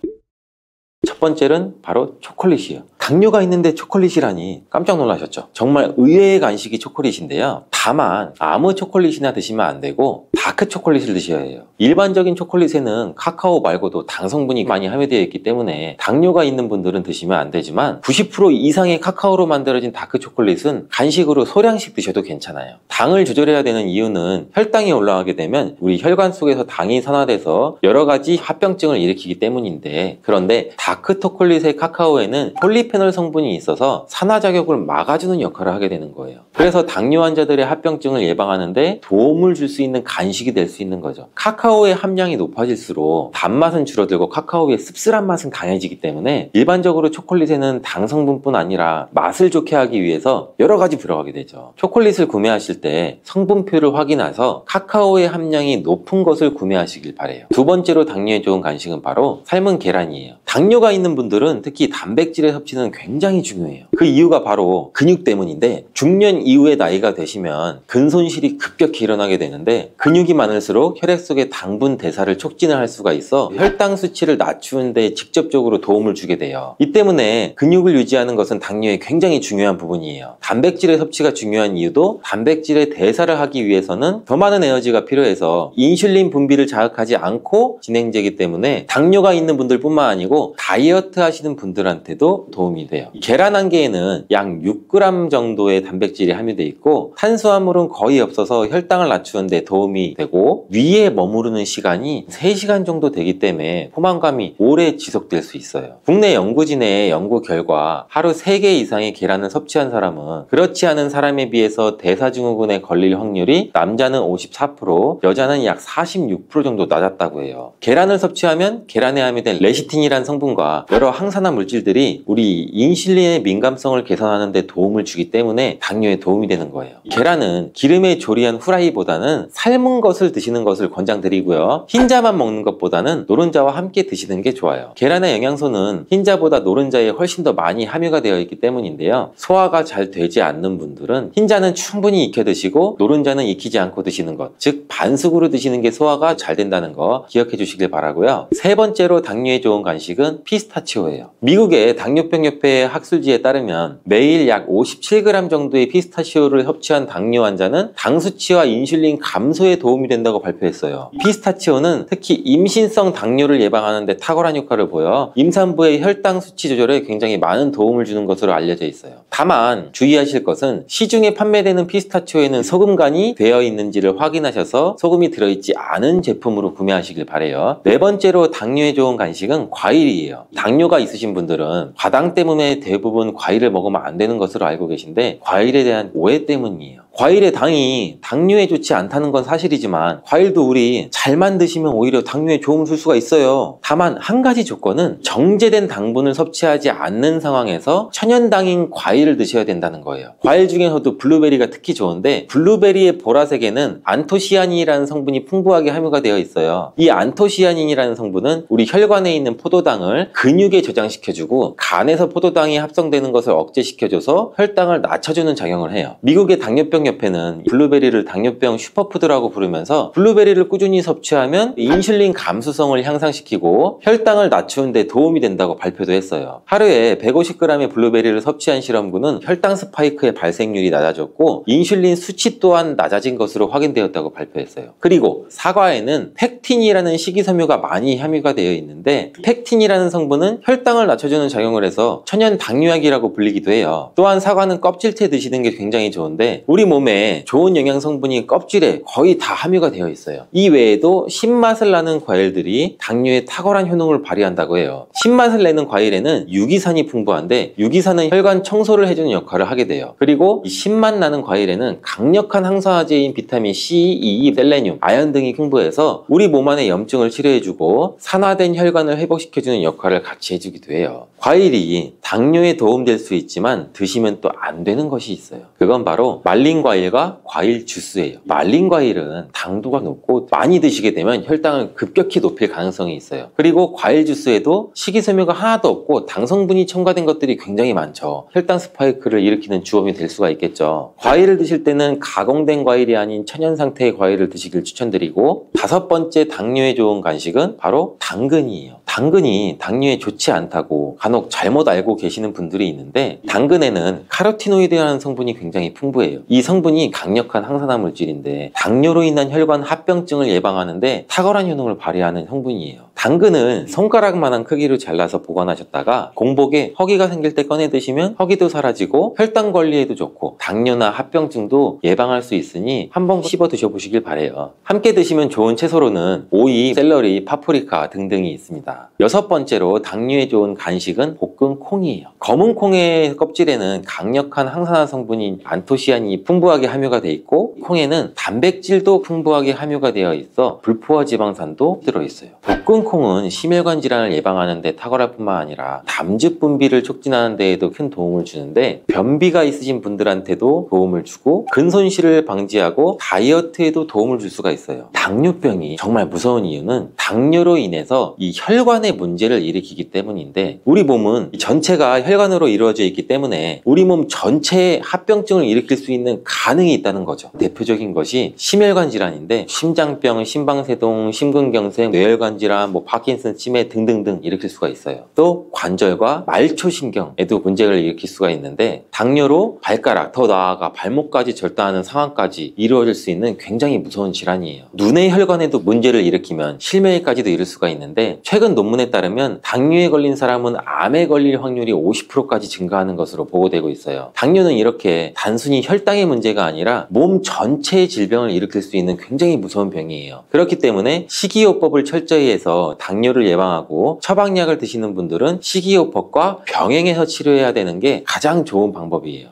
첫 번째는 바로 초콜릿이에요. 당뇨가 있는데 초콜릿이라니 깜짝 놀라셨죠? 정말 의외의 간식이 초콜릿인데요. 다만 아무 초콜릿이나 드시면 안 되고 다크 초콜릿을 드셔야 해요. 일반적인 초콜릿에는 카카오 말고도 당 성분이 많이 함유되어 있기 때문에 당뇨가 있는 분들은 드시면 안 되지만 90% 이상의 카카오로 만들어진 다크 초콜릿은 간식으로 소량씩 드셔도 괜찮아요. 당을 조절해야 되는 이유는 혈당이 올라가게 되면 우리 혈관 속에서 당이 산화돼서 여러 가지 합병증을 일으키기 때문인데, 그런데 다크 초콜릿의 카카오에는 폴리페놀 성분이 있어서 산화작용을 막아주는 역할을 하게 되는 거예요. 그래서 당뇨 환자들의 합병증을 예방하는데 도움을 줄 수 있는 간식이 될 수 있는 거죠. 카카오의 함량이 높아질수록 단맛은 줄어들고 카카오의 씁쓸한 맛은 강해지기 때문에 일반적으로 초콜릿에는 당 성분뿐 아니라 맛을 좋게 하기 위해서 여러 가지 들어가게 되죠. 초콜릿을 구매하실 때 성분표를 확인해서 카카오의 함량이 높은 것을 구매하시길 바래요. 두 번째로 당뇨에 좋은 간식은 바로 삶은 계란이에요. 당뇨가 있는 분들은 특히 단백질의 섭취는 굉장히 중요해요. 그 이유가 바로 근육 때문인데, 중년 이후의 나이가 되시면 근손실이 급격히 일어나게 되는데, 근육이 많을수록 혈액 속의 당분 대사를 촉진을 할 수가 있어 혈당 수치를 낮추는 데 직접적으로 도움을 주게 돼요. 이 때문에 근육을 유지하는 것은 당뇨에 굉장히 중요한 부분이에요. 단백질의 섭취가 중요한 이유도 단백질의 대사를 하기 위해서는 더 많은 에너지가 필요해서 인슐린 분비를 자극하지 않고 진행되기 때문에 당뇨가 있는 분들뿐만 아니고 다이어트 하시는 분들한테도 도움이 돼요. 계란 한 개에는 약 6g 정도의 단백질이 함유되어 있고 탄수화물은 거의 없어서 혈당을 낮추는 데 도움이 되고, 위에 머무르는 시간이 3시간 정도 되기 때문에 포만감이 오래 지속될 수 있어요. 국내 연구진의 연구 결과 하루 3개 이상의 계란을 섭취한 사람은 그렇지 않은 사람에 비해서 대사증후군에 걸릴 확률이 남자는 54%, 여자는 약 46% 정도 낮았다고 해요. 계란을 섭취하면 계란에 함유된 레시틴이란 성분과 여러 항산화 물질들이 우리 인슐린의 민감성을 개선하는 데 도움을 주기 때문에 당뇨에 도움이 되는 거예요. 계란은 기름에 조리한 후라이보다는 삶은 것을 드시는 것을 권장드리고요. 흰자만 먹는 것보다는 노른자와 함께 드시는 게 좋아요. 계란의 영양소는 흰자보다 노른자에 훨씬 더 많이 함유가 되어 있기 때문인데요. 소화가 잘 되지 않는 분들은 흰자는 충분히 익혀 드시고 노른자는 익히지 않고 드시는 것, 즉 반숙으로 드시는 게 소화가 잘 된다는 거 기억해 주시길 바라고요. 세 번째로 당뇨에 좋은 간식은 피스타치오예요. 미국의 당뇨병협회 학술지에 따르면 매일 약 57g 정도의 피스타치오를 섭취한 당뇨 환자는 당 수치와 인슐린 감소에 도움이 된다고 발표했어요. 피스타치오는 특히 임신성 당뇨를 예방하는 데 탁월한 효과를 보여 임산부의 혈당 수치 조절에 굉장히 많은 도움을 주는 것으로 알려져 있어요. 다만 주의하실 것은 시중에 판매되는 피스타치오에는 소금간이 되어 있는지를 확인하셔서 소금이 들어있지 않은 제품으로 구매하시길 바래요. 네 번째로 당뇨에 좋은 간식은 과일이에요. 당뇨가 있으신 분들은 과당 때문에 대부분 과일을 먹으면 안 되는 것으로 알고 계신데 과일에 대한 오해 때문이에요. 과일의 당이 당뇨에 좋지 않다는 건 사실이지만 과일도 우리 잘만 드시면 오히려 당뇨에 도움을 줄 수가 있어요. 다만 한 가지 조건은 정제된 당분을 섭취하지 않는 상황에서 천연당인 과일을 드셔야 된다는 거예요. 과일 중에서도 블루베리가 특히 좋은데 블루베리의 보라색에는 안토시아닌이라는 성분이 풍부하게 함유가 되어 있어요. 이 안토시아닌이라는 성분은 우리 혈관에 있는 포도당을 근육에 저장시켜주고 간에서 포도당이 합성되는 것을 억제시켜줘서 혈당을 낮춰주는 작용을 해요. 미국의 당뇨병협회는 블루베리를 당뇨병 슈퍼푸드라고 부르면서 블루베리를 꾸준히 섭취하면 인슐린 감수성을 향상시키고 혈당을 낮추는 데 도움이 된다고 발표도 했어요. 하루에 150g의 블루베리를 섭취한 실험군은 혈당 스파이크의 발생률이 낮아졌고 인슐린 수치 또한 낮아진 것으로 확인되었다고 발표했어요. 그리고 사과에는 펙틴이라는 식이섬유가 많이 함유가 되어 있는데 펙틴이라는 성분은 혈당을 낮춰주는 작용을 해서 천연 당뇨약이라고 불리기도 해요. 또한 사과는 껍질째 드시는 게 굉장히 좋은데 우리 몸에 좋은 영양 성분이 껍질에 거의 다 함유가 되어 있어요. 이 외에도 신맛을 나는 과일들이 당뇨에 탁월한 효능을 발휘한다고 해요. 신맛을 내는 과일에는 유기산이 풍부한데 유기산은 혈관 청소를 해주는 역할을 하게 돼요. 그리고 이 신맛 나는 과일에는 강력한 항산화제인 비타민 C, E, 셀레늄, 아연 등이 풍부해서 우리 몸 안의 염증을 치료해주고 산화된 혈관을 회복시켜주는 역할을 같이 해주기도 해요. 과일이 당뇨에 도움될 수 있지만 드시면 또 안 되는 것이 있어요. 그건 바로 말린 과일과 과일 주스예요. 말린 과일은 당도가 높고 많이 드시게 되면 혈당을 급격히 높일 가능성이 있어요. 그리고 과일 주스에도 식이섬유가 하나도 없고 당 성분이 첨가된 것들이 굉장히 많죠. 혈당 스파이크를 일으키는 주범이 될 수가 있겠죠. 과일을 드실 때는 가공된 과일이 아닌 천연 상태의 과일을 드시길 추천드리고 다섯 번째 당뇨에 좋은 간식은 바로 당근이에요. 당근이 당뇨에 좋지 않다고 간혹 잘못 알고 계시는 분들이 있는데 당근에는 카로티노이드라는 성분이 굉장히 풍부해요. 이 성분이 강력한 항산화 물질인데 당뇨로 인한 혈관 합병증을 예방하는데 탁월한 효능을 발휘하는 성분이에요. 당근을 손가락만한 크기로 잘라서 보관하셨다가 공복에 허기가 생길 때 꺼내 드시면 허기도 사라지고 혈당 관리에도 좋고 당뇨나 합병증도 예방할 수 있으니 한번 씹어 드셔보시길 바래요. 함께 드시면 좋은 채소로는 오이, 샐러리, 파프리카 등등이 있습니다. 여섯 번째로 당뇨에 좋은 간식은 볶은 콩이에요. 검은 콩의 껍질에는 강력한 항산화 성분인 안토시아닌이 풍부하게 함유가 되어 있고 콩에는 단백질도 풍부하게 함유가 되어 있어 불포화 지방산도 들어있어요. 볶은 콩은 심혈관 질환을 예방하는 데 탁월할 뿐만 아니라 담즙 분비를 촉진하는 데에도 큰 도움을 주는데 변비가 있으신 분들한테도 도움을 주고 근손실을 방지하고 다이어트에도 도움을 줄 수가 있어요. 당뇨병이 정말 무서운 이유는 당뇨로 인해서 이 혈관에 문제를 일으키기 때문인데 우리 몸은 전체가 혈관으로 이루어져 있기 때문에 우리 몸 전체에 합병증을 일으킬 수 있는 가능이 있다는 거죠. 대표적인 것이 심혈관 질환인데 심장병, 심방세동, 심근경색, 뇌혈관 질환, 파킨슨 치매 등등등 일으킬 수가 있어요. 또 관절과 말초신경에도 문제를 일으킬 수가 있는데 당뇨로 발가락, 더 나아가 발목까지 절단하는 상황까지 이루어질 수 있는 굉장히 무서운 질환이에요. 눈의 혈관에도 문제를 일으키면 실명에까지도 이를 수가 있는데 최근 논문에 따르면 당뇨에 걸린 사람은 암에 걸릴 확률이 50%까지 증가하는 것으로 보고되고 있어요. 당뇨는 이렇게 단순히 혈당의 문제가 아니라 몸 전체의 질병을 일으킬 수 있는 굉장히 무서운 병이에요. 그렇기 때문에 식이요법을 철저히 해서 당뇨를 예방하고 처방약을 드시는 분들은 식이요법과 병행해서 치료해야 되는 게 가장 좋은 방법이에요.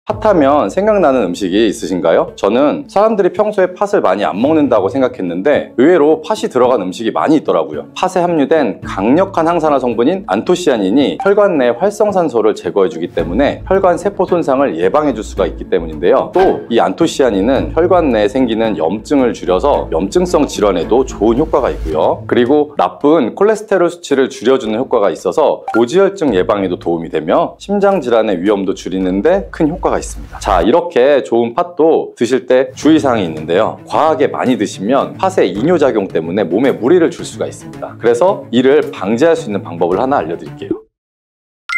팥하면 생각나는 음식이 있으신가요? 저는 사람들이 평소에 팥을 많이 안 먹는다고 생각했는데 의외로 팥이 들어간 음식이 많이 있더라고요. 팥에 함유된 강력한 항산화 성분인 안토시아닌이 혈관 내 활성산소를 제거해주기 때문에 혈관 세포 손상을 예방해줄 수가 있기 때문인데요. 또 이 안토시아닌은 혈관 내에 생기는 염증을 줄여서 염증성 질환에도 좋은 효과가 있고요. 그리고 나쁜 콜레스테롤 수치를 줄여주는 효과가 있어서 고지혈증 예방에도 도움이 되며 심장 질환의 위험도 줄이는데 큰 효과가 있습니다. 자, 이렇게 좋은 팥도 드실 때 주의사항이 있는데요. 과하게 많이 드시면 팥의 이뇨작용 때문에 몸에 무리를 줄 수가 있습니다. 그래서 이를 방지할 수 있는 방법을 하나 알려드릴게요.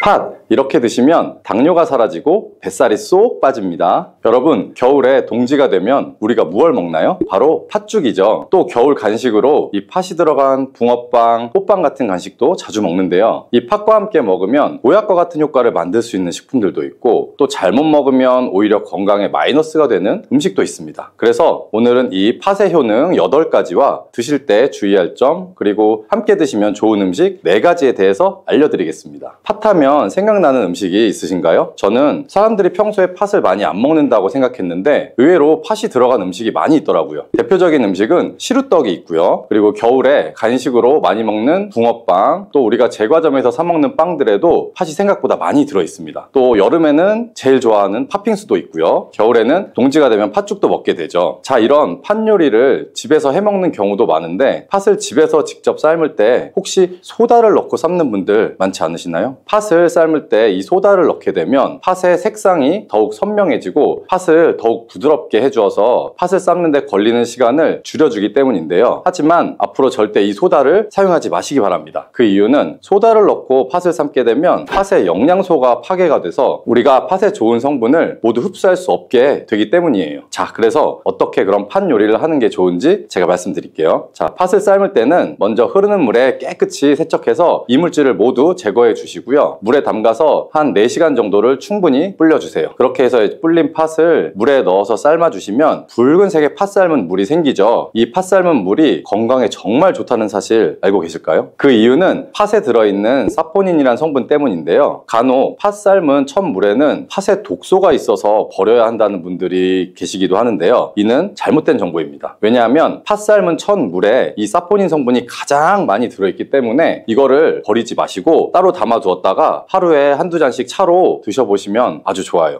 팥 이렇게 드시면 당뇨가 사라지고 뱃살이 쏙 빠집니다. 여러분, 겨울에 동지가 되면 우리가 무얼 먹나요? 바로 팥죽이죠. 또 겨울 간식으로 이 팥이 들어간 붕어빵, 호빵 같은 간식도 자주 먹는데요. 이 팥과 함께 먹으면 보약과 같은 효과를 만들 수 있는 식품들도 있고 또 잘못 먹으면 오히려 건강에 마이너스가 되는 음식도 있습니다. 그래서 오늘은 이 팥의 효능 8가지와 드실 때 주의할 점, 그리고 함께 드시면 좋은 음식 4가지에 대해서 알려드리겠습니다. 팥하면 생각나는 음식이 있으신가요? 저는 사람들이 평소에 팥을 많이 안 먹는다고 생각했는데 의외로 팥이 들어간 음식이 많이 있더라고요. 대표적인 음식은 시루떡이 있고요. 그리고 겨울에 간식으로 많이 먹는 붕어빵, 또 우리가 제과점에서 사 먹는 빵들에도 팥이 생각보다 많이 들어있습니다. 또 여름에는 제일 좋아하는 팥빙수도 있고요. 겨울에는 동지가 되면 팥죽도 먹게 되죠. 자, 이런 팥 요리를 집에서 해 먹는 경우도 많은데 팥을 집에서 직접 삶을 때 혹시 소다를 넣고 삶는 분들 많지 않으시나요? 팥을 삶을 때 이 소다를 넣게 되면 팥의 색상이 더욱 선명해지고 팥을 더욱 부드럽게 해주어서 팥을 삶는 데 걸리는 시간을 줄여주기 때문인데요. 하지만 앞으로 절대 이 소다를 사용하지 마시기 바랍니다. 그 이유는 소다를 넣고 팥을 삶게 되면 팥의 영양소가 파괴가 돼서 우리가 팥의 좋은 성분을 모두 흡수할 수 없게 되기 때문이에요. 자, 그래서 어떻게 그런 팥 요리를 하는 게 좋은지 제가 말씀드릴게요. 자, 팥을 삶을 때는 먼저 흐르는 물에 깨끗이 세척해서 이물질을 모두 제거해 주시고요. 물에 담가서 한 4시간 정도를 충분히 불려주세요. 그렇게 해서 불린 팥을 물에 넣어서 삶아주시면 붉은색의 팥 삶은 물이 생기죠. 이 팥 삶은 물이 건강에 정말 좋다는 사실 알고 계실까요? 그 이유는 팥에 들어있는 사포닌이란 성분 때문인데요. 간혹 팥 삶은 첫 물에는 팥에 독소가 있어서 버려야 한다는 분들이 계시기도 하는데요. 이는 잘못된 정보입니다. 왜냐하면 팥 삶은 첫 물에 이 사포닌 성분이 가장 많이 들어있기 때문에 이거를 버리지 마시고 따로 담아두었다가 하루에 한두 잔씩 차로 드셔보시면 아주 좋아요.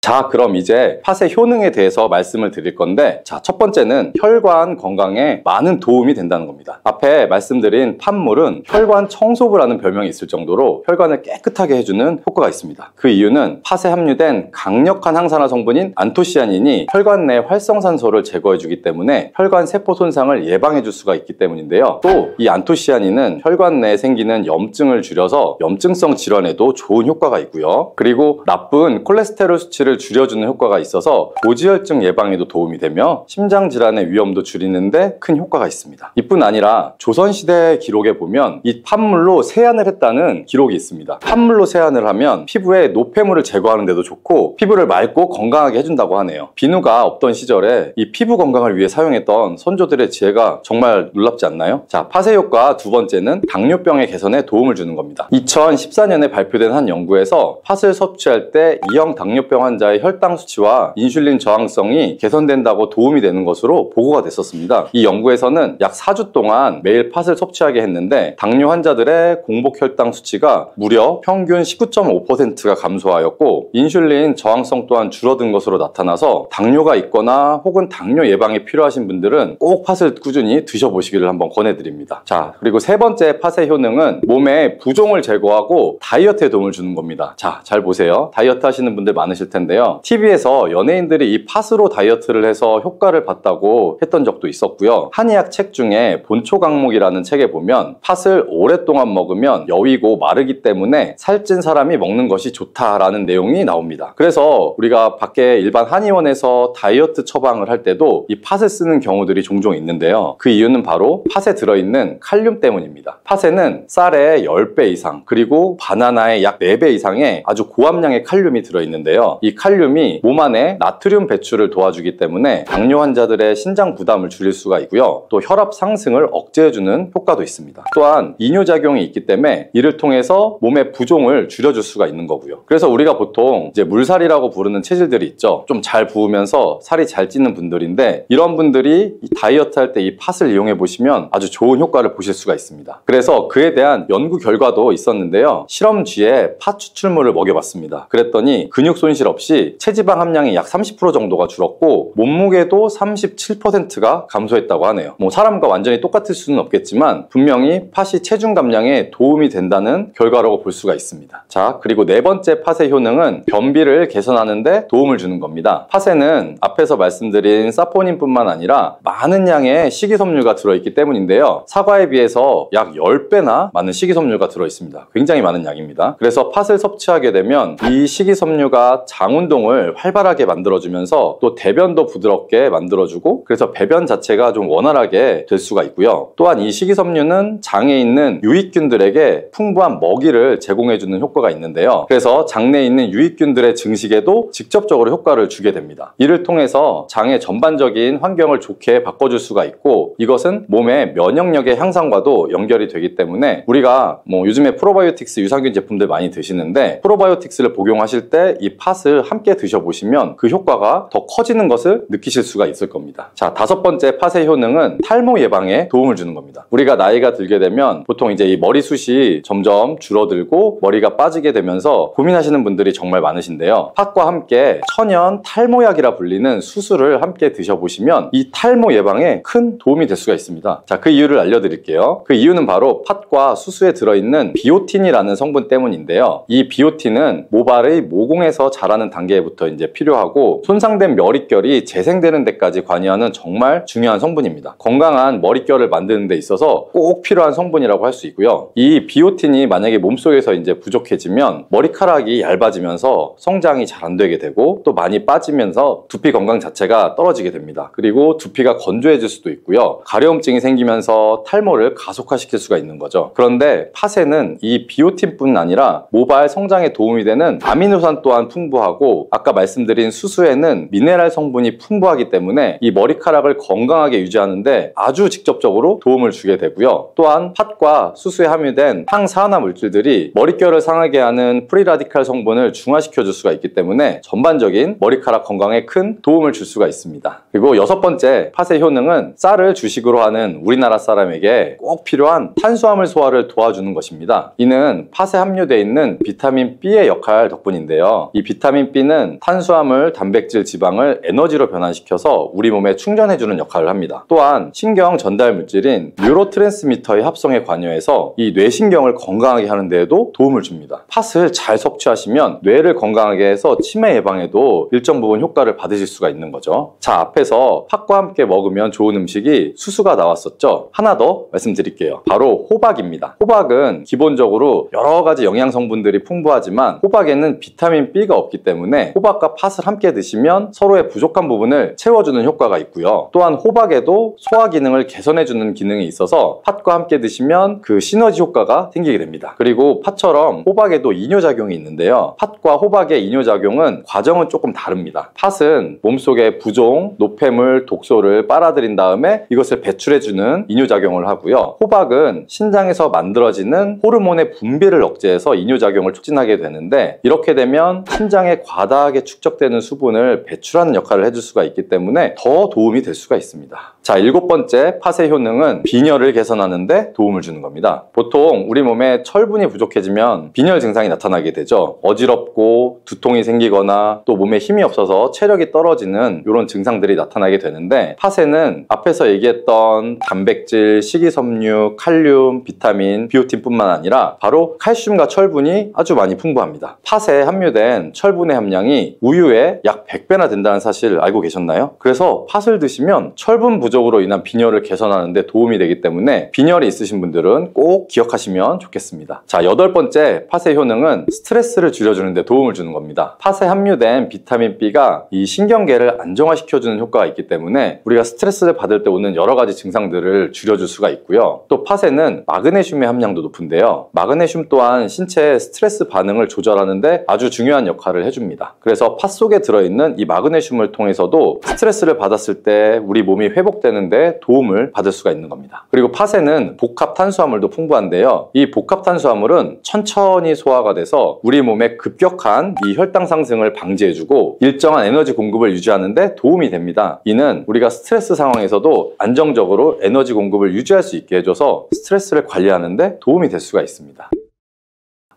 자, 그럼 이제 팥의 효능에 대해서 말씀을 드릴 건데, 자, 첫 번째는 혈관 건강에 많은 도움이 된다는 겁니다. 앞에 말씀드린 팥물은 혈관 청소부라는 별명이 있을 정도로 혈관을 깨끗하게 해주는 효과가 있습니다. 그 이유는 팥에 함유된 강력한 항산화 성분인 안토시아닌이 혈관 내 활성산소를 제거해주기 때문에 혈관 세포 손상을 예방해줄 수가 있기 때문인데요. 또 이 안토시아닌은 혈관 내에 생기는 염증을 줄여서 염증성 질환에도 좋은 효과가 있고요. 그리고 나쁜 콜레스테롤 수치를 줄여주는 효과가 있어서 고지혈증 예방에도 도움이 되며 심장 질환의 위험도 줄이는데 큰 효과가 있습니다. 이뿐 아니라 조선시대 기록에 보면 이 팥물로 세안을 했다는 기록이 있습니다. 팥물로 세안을 하면 피부에 노폐물을 제거하는 데도 좋고 피부를 맑고 건강하게 해준다고 하네요. 비누가 없던 시절에 이 피부 건강을 위해 사용했던 선조들의 지혜가 정말 놀랍지 않나요? 자, 팥의 효과 두 번째는 당뇨병의 개선에 도움을 주는 겁니다. 2014년에 발표된 한 연구에서 팥을 섭취할 때 2형 당뇨병 환자 혈당 수치와 인슐린 저항성이 개선된다고 도움이 되는 것으로 보고가 됐었습니다. 이 연구에서는 약 4주 동안 매일 팥을 섭취하게 했는데 당뇨 환자들의 공복 혈당 수치가 무려 평균 19.5%가 감소하였고 인슐린 저항성 또한 줄어든 것으로 나타나서 당뇨가 있거나 혹은 당뇨 예방에 필요하신 분들은 꼭 팥을 꾸준히 드셔보시기를 한번 권해드립니다. 자, 그리고 세 번째 팥의 효능은 몸의 부종을 제거하고 다이어트에 도움을 주는 겁니다. 자, 잘 보세요. 다이어트 하시는 분들 많으실 텐데 TV에서 연예인들이 이 팥으로 다이어트를 해서 효과를 봤다고 했던 적도 있었고요. 한의학 책 중에 본초강목이라는 책에 보면 팥을 오랫동안 먹으면 여위고 마르기 때문에 살찐 사람이 먹는 것이 좋다라는 내용이 나옵니다. 그래서 우리가 밖에 일반 한의원에서 다이어트 처방을 할 때도 이 팥을 쓰는 경우들이 종종 있는데요. 그 이유는 바로 팥에 들어있는 칼륨 때문입니다. 팥에는 쌀의 10배 이상 그리고 바나나의 약 4배 이상의 아주 고함량의 칼륨이 들어있는데요. 이 칼륨이 몸 안에 나트륨 배출을 도와주기 때문에 당뇨 환자들의 신장 부담을 줄일 수가 있고요. 또 혈압 상승을 억제해주는 효과도 있습니다. 또한 이뇨작용이 있기 때문에 이를 통해서 몸의 부종을 줄여줄 수가 있는 거고요. 그래서 우리가 보통 이제 물살이라고 부르는 체질들이 있죠. 좀 잘 부으면서 살이 잘 찌는 분들인데, 이런 분들이 다이어트 할 때 이 팥을 이용해 보시면 아주 좋은 효과를 보실 수가 있습니다. 그래서 그에 대한 연구 결과도 있었는데요. 실험쥐에 팥 추출물을 먹여봤습니다. 그랬더니 근육 손실 없이 체지방 함량이 약 30% 정도가 줄었고 몸무게도 37%가 감소했다고 하네요. 뭐 사람과 완전히 똑같을 수는 없겠지만 분명히 팥이 체중 감량에 도움이 된다는 결과라고 볼 수가 있습니다. 자, 그리고 네 번째 팥의 효능은 변비를 개선하는 데 도움을 주는 겁니다. 팥에는 앞에서 말씀드린 사포닌뿐만 아니라 많은 양의 식이섬유가 들어있기 때문인데요. 사과에 비해서 약 10배나 많은 식이섬유가 들어있습니다. 굉장히 많은 양입니다. 그래서 팥을 섭취하게 되면 이 식이섬유가 장 운동을 활발하게 만들어주면서 또 대변도 부드럽게 만들어주고, 그래서 배변 자체가 좀 원활하게 될 수가 있고요. 또한 이 식이섬유는 장에 있는 유익균들에게 풍부한 먹이를 제공해주는 효과가 있는데요. 그래서 장내에 있는 유익균들의 증식에도 직접적으로 효과를 주게 됩니다. 이를 통해서 장의 전반적인 환경을 좋게 바꿔줄 수가 있고, 이것은 몸의 면역력의 향상과도 연결이 되기 때문에 우리가 뭐 요즘에 프로바이오틱스 유산균 제품들 많이 드시는데, 프로바이오틱스를 복용하실 때 이 팥을 함께 드셔보시면 그 효과가 더 커지는 것을 느끼실 수가 있을 겁니다. 자, 다섯 번째 팥의 효능은 탈모 예방에 도움을 주는 겁니다. 우리가 나이가 들게 되면 보통 이제 이 머리숱이 점점 줄어들고 머리가 빠지게 되면서 고민하시는 분들이 정말 많으신데요. 팥과 함께 천연 탈모약이라 불리는 수수를 함께 드셔보시면 이 탈모 예방에 큰 도움이 될 수가 있습니다. 자, 그 이유를 알려드릴게요. 그 이유는 바로 팥과 수수에 들어있는 비오틴이라는 성분 때문인데요. 이 비오틴은 모발의 모공에서 자라는 단계부터 이제 필요하고, 손상된 머릿결이 재생되는 데까지 관여하는 정말 중요한 성분입니다. 건강한 머릿결을 만드는 데 있어서 꼭 필요한 성분이라고 할 수 있고요. 이 비오틴이 만약에 몸속에서 이제 부족해지면 머리카락이 얇아지면서 성장이 잘 안 되게 되고, 또 많이 빠지면서 두피 건강 자체가 떨어지게 됩니다. 그리고 두피가 건조해질 수도 있고요. 가려움증이 생기면서 탈모를 가속화시킬 수가 있는 거죠. 그런데 팥에는 이 비오틴뿐 아니라 모발 성장에 도움이 되는 아미노산 또한 풍부하고, 아까 말씀드린 수수에는 미네랄 성분이 풍부하기 때문에 이 머리카락을 건강하게 유지하는데 아주 직접적으로 도움을 주게 되고요. 또한 팥과 수수에 함유된 항산화 물질들이 머릿결을 상하게 하는 프리라디칼 성분을 중화시켜 줄 수가 있기 때문에 전반적인 머리카락 건강에 큰 도움을 줄 수가 있습니다. 그리고 여섯 번째 팥의 효능은 쌀을 주식으로 하는 우리나라 사람에게 꼭 필요한 탄수화물 소화를 도와주는 것입니다. 이는 팥에 함유되어 있는 비타민 B의 역할 덕분인데요. 이 비타민 B는 탄수화물, 단백질, 지방을 에너지로 변환시켜서 우리 몸에 충전해주는 역할을 합니다. 또한 신경 전달 물질인 뉴로트랜스미터의 합성에 관여해서 이 뇌신경을 건강하게 하는 데에도 도움을 줍니다. 팥을 잘 섭취하시면 뇌를 건강하게 해서 치매 예방에도 일정 부분 효과를 받으실 수가 있는 거죠. 자, 앞에서 팥과 함께 먹으면 좋은 음식이 수수가 나왔었죠. 하나 더 말씀드릴게요. 바로 호박입니다. 호박은 기본적으로 여러 가지 영양 성분들이 풍부하지만 호박에는 비타민 B가 없기 때문에 호박과 팥을 함께 드시면 서로의 부족한 부분을 채워주는 효과가 있고요. 또한 호박에도 소화 기능을 개선해주는 기능이 있어서 팥과 함께 드시면 그 시너지 효과가 생기게 됩니다. 그리고 팥처럼 호박에도 이뇨작용이 있는데요. 팥과 호박의 이뇨작용은 과정은 조금 다릅니다. 팥은 몸속의 부종, 노폐물, 독소를 빨아들인 다음에 이것을 배출해주는 이뇨작용을 하고요. 호박은 신장에서 만들어지는 호르몬의 분비를 억제해서 이뇨작용을 촉진하게 되는데, 이렇게 되면 신장에 과다하게 축적되는 수분을 배출하는 역할을 해줄 수가 있기 때문에 더 도움이 될 수가 있습니다. 자, 일곱 번째 팥의 효능은 빈혈을 개선하는 데 도움을 주는 겁니다. 보통 우리 몸에 철분이 부족해지면 빈혈 증상이 나타나게 되죠. 어지럽고 두통이 생기거나 또 몸에 힘이 없어서 체력이 떨어지는 이런 증상들이 나타나게 되는데, 팥에는 앞에서 얘기했던 단백질, 식이섬유, 칼륨, 비타민, 비오틴뿐만 아니라 바로 칼슘과 철분이 아주 많이 풍부합니다. 팥에 함유된 철분의 함량이 우유의 약 100배나 된다는 사실 알고 계셨나요? 그래서 팥을 드시면 철분 부족으로 인한 빈혈을 개선하는 데 도움이 되기 때문에 빈혈이 있으신 분들은 꼭 기억하시면 좋겠습니다. 자, 여덟 번째 팥의 효능은 스트레스를 줄여주는 데 도움을 주는 겁니다. 팥에 함유된 비타민 B가 이 신경계를 안정화시켜주는 효과가 있기 때문에 우리가 스트레스를 받을 때 오는 여러 가지 증상들을 줄여줄 수가 있고요. 또 팥에는 마그네슘의 함량도 높은데요. 마그네슘 또한 신체의 스트레스 반응을 조절하는 데 아주 중요한 역할을 해줍니다. 팥입니다. 그래서 팥 속에 들어있는 이 마그네슘을 통해서도 스트레스를 받았을 때 우리 몸이 회복되는데 도움을 받을 수가 있는 겁니다. 그리고 팥에는 복합 탄수화물도 풍부한데요. 이 복합 탄수화물은 천천히 소화가 돼서 우리 몸의 급격한 이 혈당 상승을 방지해주고 일정한 에너지 공급을 유지하는 데 도움이 됩니다. 이는 우리가 스트레스 상황에서도 안정적으로 에너지 공급을 유지할 수 있게 해줘서 스트레스를 관리하는 데 도움이 될 수가 있습니다.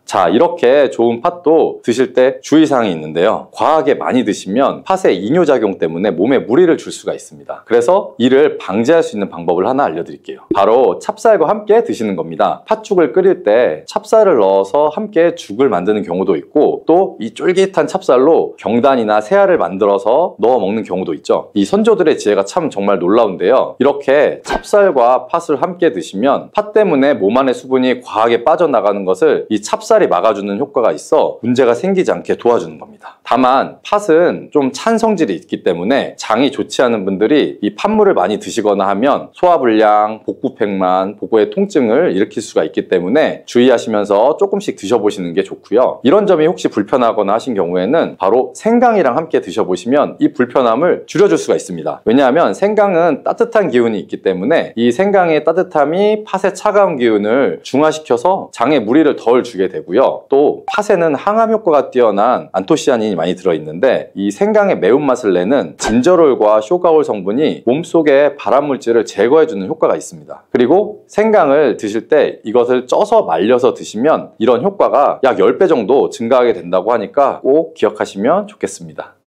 자, 이렇게 좋은 팥도 드실 때 주의사항이 있는데요. 과하게 많이 드시면 팥의 이뇨작용 때문에 몸에 무리를 줄 수가 있습니다. 그래서 이를 방지할 수 있는 방법을 하나 알려드릴게요. 바로 찹쌀과 함께 드시는 겁니다. 팥죽을 끓일 때 찹쌀을 넣어서 함께 죽을 만드는 경우도 있고 또 이 쫄깃한 찹쌀로 경단이나 새알을 만들어서 넣어 먹는 경우도 있죠. 이 선조들의 지혜가 참 정말 놀라운데요. 이렇게 찹쌀과 팥을 함께 드시면 팥 때문에 몸 안의 수분이 과하게 빠져나가는 것을 이 찹쌀이 막아주는 효과가 있어 문제가 생기지 않게 도와주는 겁니다. 다만 팥은 좀 찬 성질이 있기 때문에 장이 좋지 않은 분들이 이 팥물을 많이 드시거나 하면 소화불량, 복부팽만, 복부의 통증을 일으킬 수가 있기 때문에 주의하시면서 조금씩 드셔보시는 게 좋고요. 이런 점이 혹시 불편하거나 하신 경우에는 바로 생강이랑 함께 드셔보시면 이 불편함을 줄여줄 수가 있습니다. 왜냐하면 생강은 따뜻한 기운이 있기 때문에 이 생강의 따뜻함이 팥의 차가운 기운을 중화시켜서 장에 무리를 덜 주게 되고 또 팥에는 항암 효과가 뛰어난 안토시아닌이 많이 들어있는데 이 생강의 매운맛을 내는 진저롤과 쇼가올 성분이 몸속의 발암물질을 제거해주는 효과가 있습니다. 그리고 생강을 드실 때 이것을 쪄서 말려서 드시면 이런 효과가 약 10배 정도 증가하게 된다고 하니까 꼭 기억하시면 좋겠습니다.